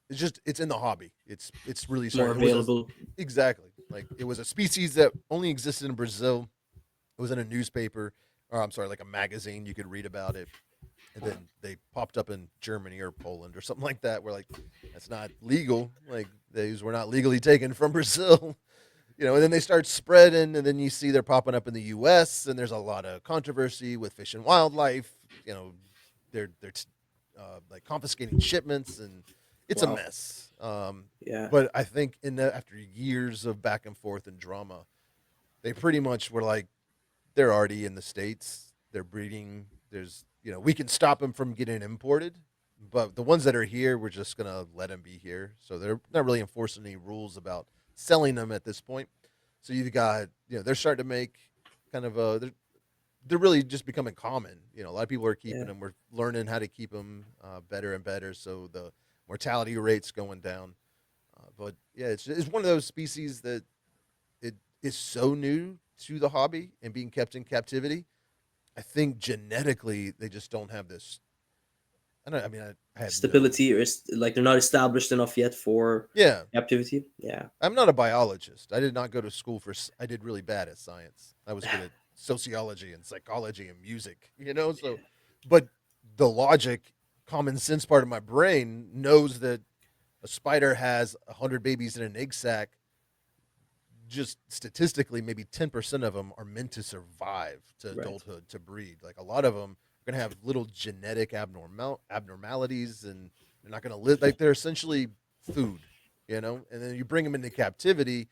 It's in the hobby. It's really more started. It was available. exactly like it was a species that only existed in Brazil. It was in a newspaper, or I'm sorry, like a magazine. You could read about it, and then they popped up in Germany or Poland or something like that. Where like that's not legal. Like these were not legally taken from Brazil. And then they start spreading, and then you see they're popping up in the U.S. and there's a lot of controversy with Fish and Wildlife. They're like confiscating shipments, and it's a Wow. mess. Yeah. But I think after years of back and forth and drama, they pretty much were like they're already in the states. They're breeding. We can stop them from getting imported, but the ones that are here, we're just gonna let them be here. So they're not really enforcing any rules about selling them at this point. So you've got, they're starting to make kind of they're really just becoming common. A lot of people are keeping Yeah. them. We're learning how to keep them better and better. So the mortality rate's going down. But yeah, it's one of those species that is so new to the hobby and being kept in captivity. I think genetically they just don't have this. I don't. I mean, I have no. Stability, or like they're not established enough yet for Yeah, captivity. Yeah. I'm not a biologist. I did not go to school for. I did really bad at science. I was good at sociology and psychology and music. So, but the logic, common sense part of my brain knows that a spider has 100 babies in an egg sac. Just statistically, maybe 10% of them are meant to survive to Right. adulthood to breed. Like a lot of them are going to have little genetic abnormalities, and they're not going to live. Like they're essentially food. And then you bring them into captivity,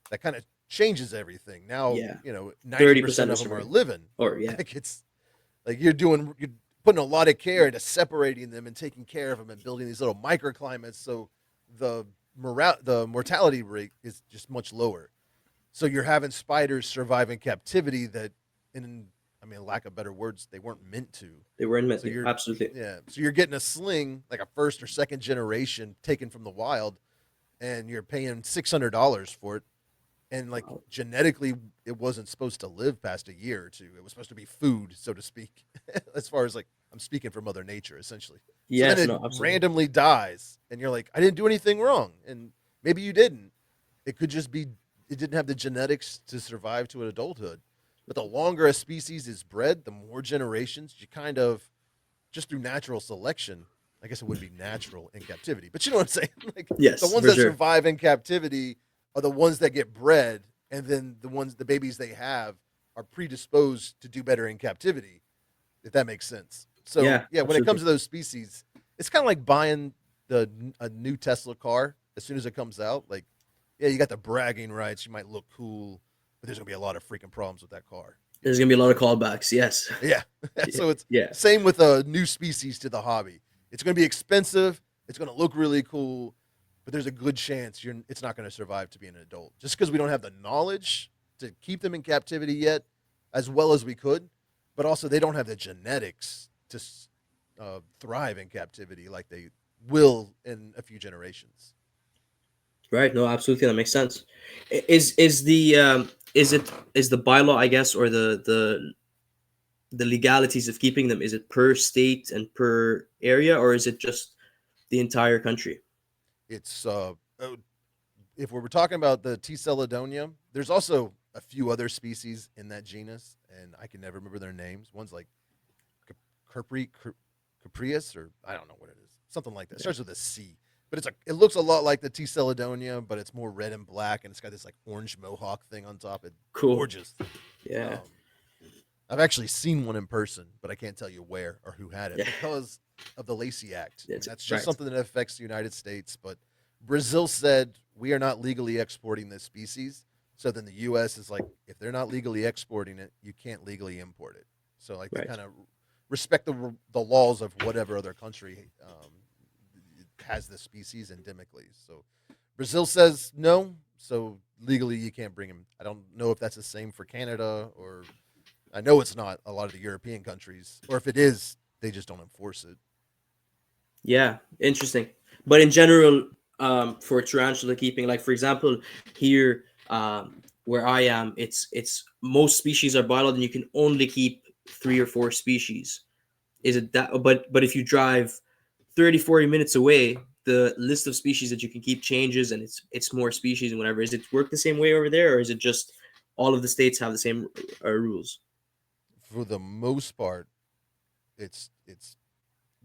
that kind of changes everything. Now, Yeah. 90% 30% are of them are surviving. living. Or yeah. Like it's like you're putting a lot of care into separating them and taking care of them and building these little microclimates. So the the mortality rate is just much lower. So you're having spiders survive in captivity that, in I mean, lack of better words, they weren't meant to. They were So invented. you're Absolutely. yeah, so you're getting a sling like a first or second generation taken from the wild, and you're paying $600 for it. And like Wow. genetically, it wasn't supposed to live past a year or two. It was supposed to be food, so to speak, as far as like I'm speaking for Mother Nature, essentially. So then Yes. it No. Absolutely. randomly dies, and you're like, I didn't do anything wrong, and maybe you didn't. It could just be it didn't have the genetics to survive to an adulthood. But the longer a species is bred, the more generations you kind of just through natural selection. I guess it would be natural in captivity, but you know what I'm saying? Like the Yes. ones For that sure. survive in captivity are the ones that get bred, and then the babies they have are predisposed to do better in captivity, if that makes sense. So Yeah. yeah, when it comes Absolutely. to those species, it's kind of like buying the a new Tesla car as soon as it comes out. Like, yeah, you got the bragging rights, you might look cool, but there's gonna be a lot of freaking problems with that car. There's gonna be a lot of callbacks. Yes. Yeah. So it's Yeah. same with a new species to the hobby. It's gonna be expensive. It's gonna look really cool, but there's a good chance it's not gonna survive to be an adult just because we don't have the knowledge to keep them in captivity yet, as well as we could. But also, they don't have the genetics to thrive in captivity like they will in a few generations. Right. No. Absolutely. That makes sense. Is the is the bylaw, I guess, or the legalities of keeping them, is it per state and per area, or is it just the entire country? It's if we were talking about the T. celadonia, there's also a few other species in that genus, and I can never remember their names. One's like Capri, Caprius, or I don't know what it is, something like that. It Yeah. starts with a C, but it looks a lot like the T. celadonia, but it's more red and black, and it's got this like orange mohawk thing on top. It's Cool. gorgeous. Yeah. Um, I've actually seen one in person, but I can't tell you where or who had it Yeah. because of the Lacey Act. And It's that's just right. something that affects the United States. But Brazil said, we are not legally exporting this species. So then the U.S. is like, if they're not legally exporting it, you can't legally import it. So like they Right. kind of respect the laws of whatever other country has this species endemically. So Brazil says no. So legally you can't bring them. I don't know if that's the same for Canada, or I know it's not a lot of the European countries, or if it is, they just don't enforce it. Yeah. Interesting. But in general, for tarantula keeping, like for example, here, where I am, it's most species are bylaw, and you can only keep 3 or 4 species. Is it that? But if you drive 30, 40 minutes away, the list of species that you can keep changes, and it's more species and whatever. Is it work the same way over there, or is it just all of the states have the same rules? For the most part, it's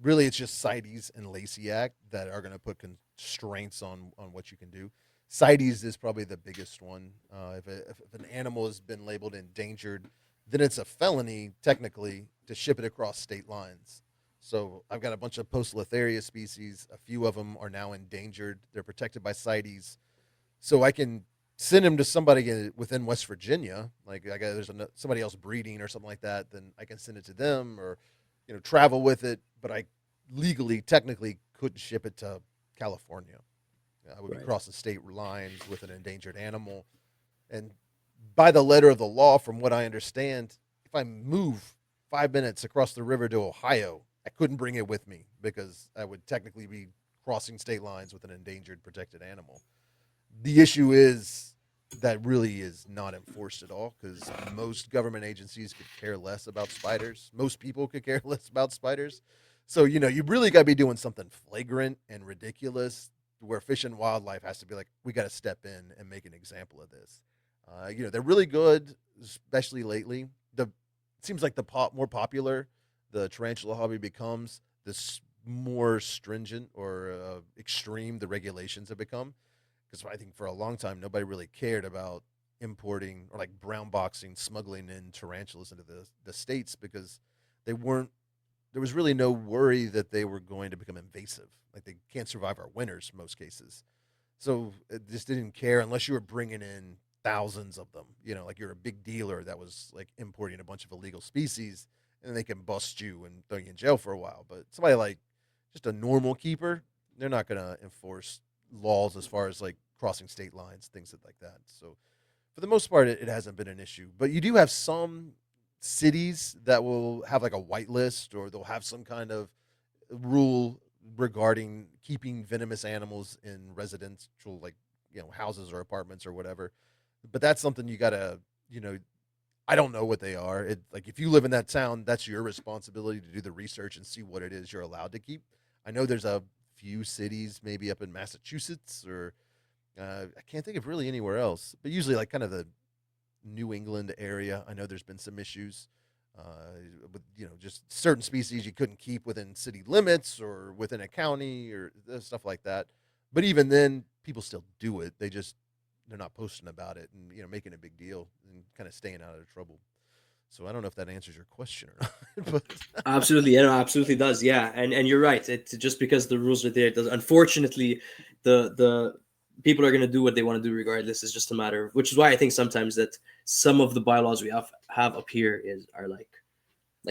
really it's just CITES and Lacey Act that are going to put constraints on what you can do. CITES is probably the biggest one. If an animal has been labeled endangered, then it's a felony technically to ship it across state lines. So I've got a bunch of Poecilotheria species. A few of them are now endangered. They're protected by CITES, so I can send them to somebody within West Virginia. Like I got there's somebody else breeding or something like that. Then I can send it to them, or travel with it. But I legally, technically, couldn't ship it to California. I would be Right. crossing state lines with an endangered animal. And by the letter of the law, from what I understand, if I move 5 minutes across the river to Ohio, I couldn't bring it with me because I would technically be crossing state lines with an endangered protected animal. The issue is that really is not enforced at all because most government agencies could care less about spiders. Most people could care less about spiders. So, you really got to be doing something flagrant and ridiculous where Fish and Wildlife has to be like, we got to step in and make an example of this. They're really good, especially lately. It seems like the more popular the tarantula hobby becomes, the more stringent or extreme the regulations have become because I think for a long time nobody really cared about importing or like brown boxing, smuggling in tarantulas into the states because they weren't. There was really no worry that they were going to become invasive. Like they can't survive our winters in most cases, so it just didn't care unless you were bringing in thousands of them. Like you're a big dealer that was like importing a bunch of illegal species, and they can bust you and throw you in jail for a while. But somebody like just a normal keeper, they're not going to enforce laws as far as like crossing state lines, things like that. So for the most part, it hasn't been an issue. But you do have some cities that will have like a whitelist or they'll have some kind of rule regarding keeping venomous animals in residential like houses or apartments or whatever. But that's something you gotta you know I don't know what they are. Like if you live in that town, that's your responsibility to do the research and see what it is you're allowed to keep. I know there's a few cities maybe up in Massachusetts or I can't think of really anywhere else, but usually like kind of the New England area. I know there's been some issues with just certain species you couldn't keep within city limits or within a county or stuff like that. But even then, people still do it. They're not posting about it and making a big deal and kind of staying out of trouble. So I don't know if that answers your question or not. But Absolutely, yeah, no, absolutely does. Yeah, and you're right. It just because the rules are there, it does. Unfortunately, the people are going to do what they want to do regardless. It's just a matter, which is why I think sometimes that some of the bylaws we have up here are like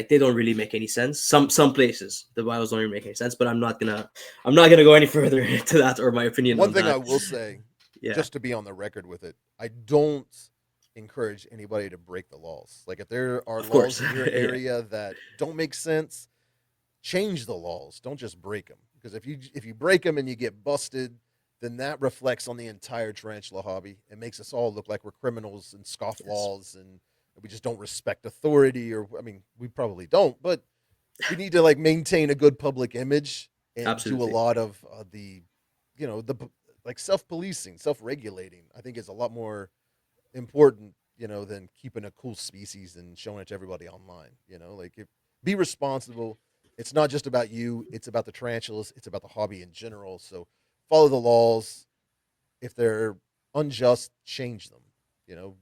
they don't really make any sense. Some places the bylaws don't really make any sense. But I'm not gonna go any further into that or my opinion one on thing I that. will say, Yeah, just to be on the record with it, I don't encourage anybody to break the laws. Like if there are of laws course. in your Yeah, area that don't make sense, change the laws. Don't just break them. Because if you break them and you get busted, then that reflects on the entire tarantula hobby. It makes us all look like we're criminals and yes, scofflaws and we just don't respect authority. Or I mean, we probably don't, but we need to like maintain a good public image and do a absolutely. lot of the like self-policing, self-regulating. I think is a lot more important, than keeping a cool species and showing it to everybody online. Like if be responsible. It's not just about you, it's about the tarantulas, it's about the hobby in general. So follow the laws. If they're unjust, change them.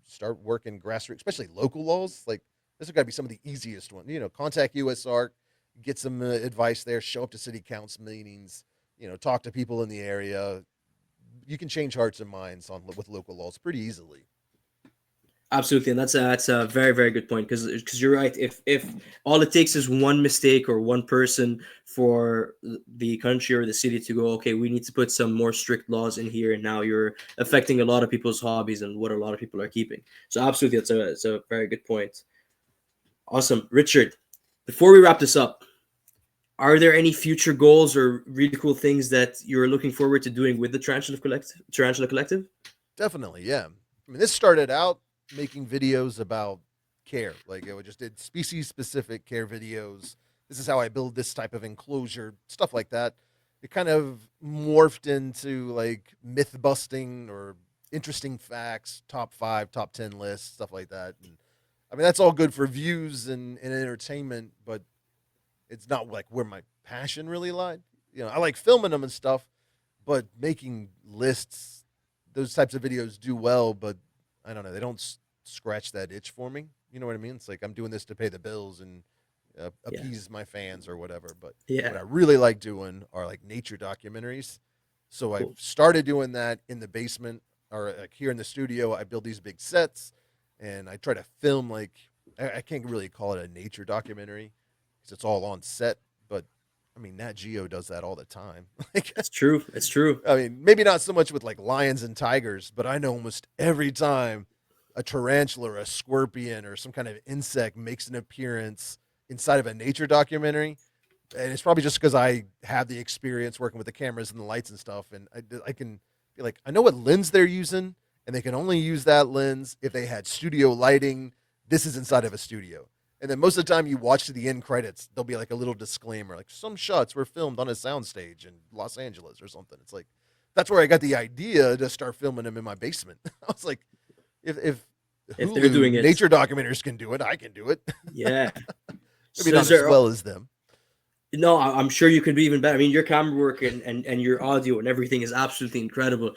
Start working grassroots, especially local laws. Like this has got to be some of the easiest ones. Contact USARC, get some advice there, show up to city council meetings, talk to people in the area. You can change hearts and minds on with local laws pretty easily. Absolutely, and that's a very very good point because you're right. If all it takes is one mistake or one person for the country or the city to go, okay, we need to put some more strict laws in here, and now you're affecting a lot of people's hobbies and what a lot of people are keeping. So absolutely, that's a very good point. Awesome, Richard. Before we wrap this up, are there any future goals or really cool things that you're looking forward to doing with the Tarantula Collective? Tarantula Collective? Definitely, yeah. I mean, this started out making videos about care. Like I just did species specific care videos. This is how I build this type of enclosure, stuff like that. It kind of morphed into like myth busting or interesting facts, top 5, top 10 lists, stuff like that. And I mean, that's all good for views and entertainment, but it's not like where my passion really lied. I like filming them and stuff, but making lists, those types of videos do well, but I don't know, they don't scratch that itch for me. You know what I mean? It's like I'm doing this to pay the bills and Yeah, appease my fans or whatever. But what yeah, I really like doing are like nature documentaries. So I've cool. started doing that in the basement or like here in the studio. I build these big sets and I try to film like I can't really call it a nature documentary because it's all on set. But I mean, Nat Geo does that all the time. Like It's true. It's true. I mean, maybe not so much with like lions and tigers, but I know almost every time a tarantula or a scorpion or some kind of insect makes an appearance inside of a nature documentary. And it's probably just because I have the experience working with the cameras and the lights and stuff. And I can be like, I know what lens they're using and they can only use that lens if they had studio lighting. This is inside of a studio. And then most of the time you watch to the end credits, there'll be like a little disclaimer, like some shots were filmed on a soundstage in Los Angeles or something. It's like, that's where I got the idea to start filming them in my basement. I was like, if If they're Hulu doing it, nature documentaries can do it, I can do it. yeah. Maybe So not is as there? well as them. No, I'm sure you could be even better. I mean, your camera work and your audio and everything is absolutely incredible.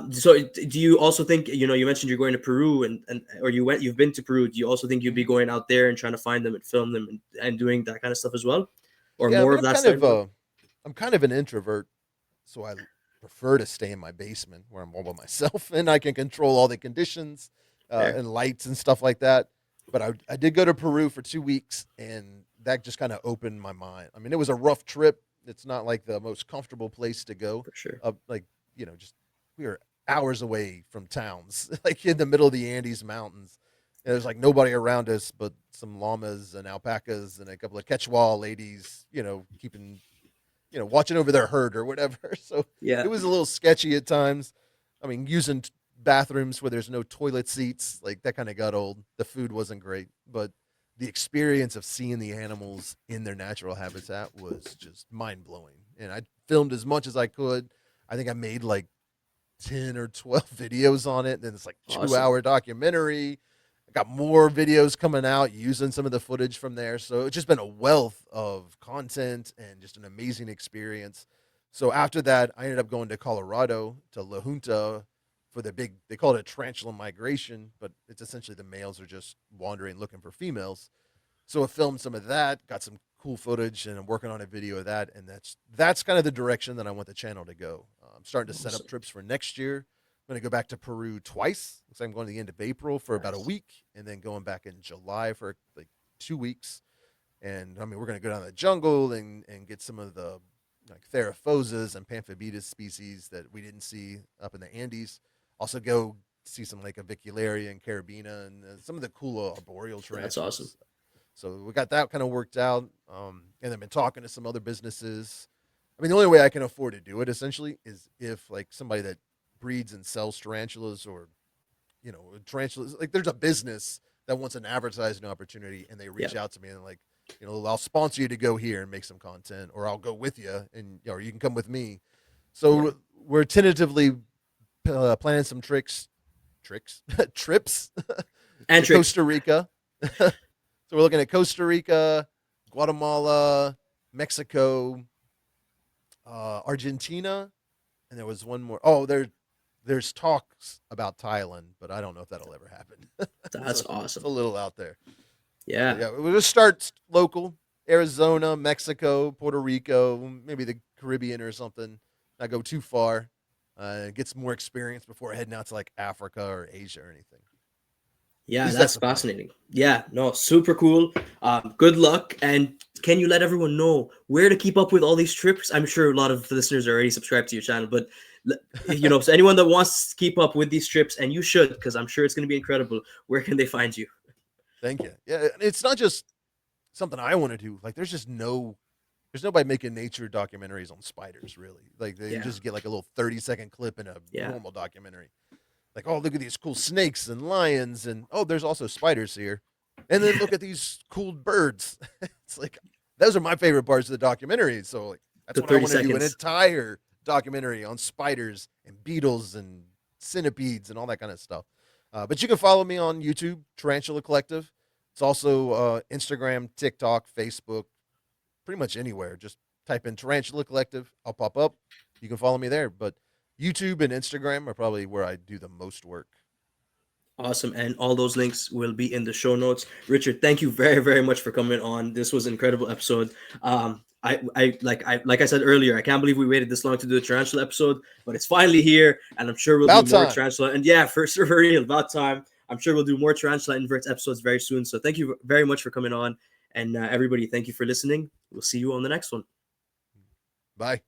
So do you also think, you mentioned you're going to Peru and or you've been to Peru. Do you also think you'd be Mhm. going out there and trying to find them and film them and doing that kind of stuff as well? Or Yeah, I more mean, of that side? I'm kind of an introvert, so I prefer to stay in my basement where I'm all by myself and I can control all the conditions Fair. and lights and stuff like that. But I did go to Peru for 2 weeks, and that just kind of opened my mind. I mean, it was a rough trip. It's not like the most comfortable place to go. For sure. Like just we were hours away from towns, like in the middle of the Andes Mountains. And there's like nobody around us but some llamas and alpacas and a couple of Quechua ladies, keeping watching over their herd or whatever. So it Yeah. was a little sketchy at times. I mean, using bathrooms where there's no toilet seats, like that kind of got old. The food wasn't great, but the experience of seeing the animals in their natural habitat was just mind blowing. And I filmed as much as I could. I think I made like 10 or 12 videos on it. Then it's like Awesome. 2 hour documentary. I got more videos coming out using some of the footage from there. So it's just been a wealth of content and just an amazing experience. So after that, I ended up going to Colorado to La Junta for the big, they call it a tarantula migration, but it's essentially the males are just wandering looking for females. So I filmed some of that, got some cool footage, and I'm working on a video of that. And that's kind of the direction that I want the channel to go. I'm starting to set up Awesome. trips for next year. I'm going to go back to Peru twice. Looks like I'm going to the end of April for about a Nice. week, and then going back in July for like 2 weeks. And I mean, we're going to go down the jungle and get some of the like Theraphosas and Pamphobetus species that we didn't see up in the Andes. Also, go see some like Avicularia and Carabina and some of the cool arboreal That's awesome. tarantulas. So we got that kind of worked out. And I've been talking to some other businesses. I mean, the only way I can afford to do it essentially is if like somebody that breeds and sells tarantulas or, tarantulas, like there's a business that wants an advertising opportunity and they Yeah. reach out to me and like, I'll sponsor you to go here and make some content or I'll go with you and, or you can come with me. Yeah. So we're tentatively planning some trips And to tricks. Costa Rica. So we're looking at Costa Rica, Guatemala, Mexico, Argentina, and there was one more. Oh, there's talks about Thailand, but I don't know if that'll ever happen. That's So it's a awesome. little out there. So Yeah. yeah, we'll just start local: Arizona, Mexico, Puerto Rico, maybe the Caribbean or something. Not go too far. Get some more experience before heading out to like Africa or Asia or anything. At Yeah, least that's that's the plan. fascinating. Yeah, no, super cool. Good luck. And can you let everyone know where to keep up with all these trips? I'm sure a lot of the listeners are already subscribed to your channel, but so anyone that wants to keep up with these trips, and you should, because I'm sure it's going to be incredible. Where can they find you? Thank you. Yeah, it's not just something I want to do. Like, there's nobody making nature documentaries on spiders, really. Like, they Yeah, just get like a little 30-second clip in a yeah, normal documentary. Like, oh, look at these cool snakes and lions, and oh, there's also spiders here. And then yeah. look at these cool birds. It's like those are my favorite parts of the documentary. So like that's The what I 30 want to do, an seconds. entire documentary on spiders and beetles and centipedes and all that kind of stuff. But you can follow me on YouTube, Tarantula Collective. It's also Instagram, TikTok, Facebook, pretty much anywhere. Just type in Tarantula Collective. I'll pop up. You can follow me there. But YouTube and Instagram are probably where I do the most work. Awesome. And all those links will be in the show notes. Richard, thank you very, very much for coming on. This was an incredible episode. Like I said earlier, I can't believe we waited this long to do a tarantula episode, but it's finally here, and I'm sure we'll do About more time. tarantula. And yeah, for real, about time. I'm sure we'll do more tarantula inverts episodes very soon. So thank you very much for coming on, and everybody, thank you for listening. We'll see you on the next one. Bye.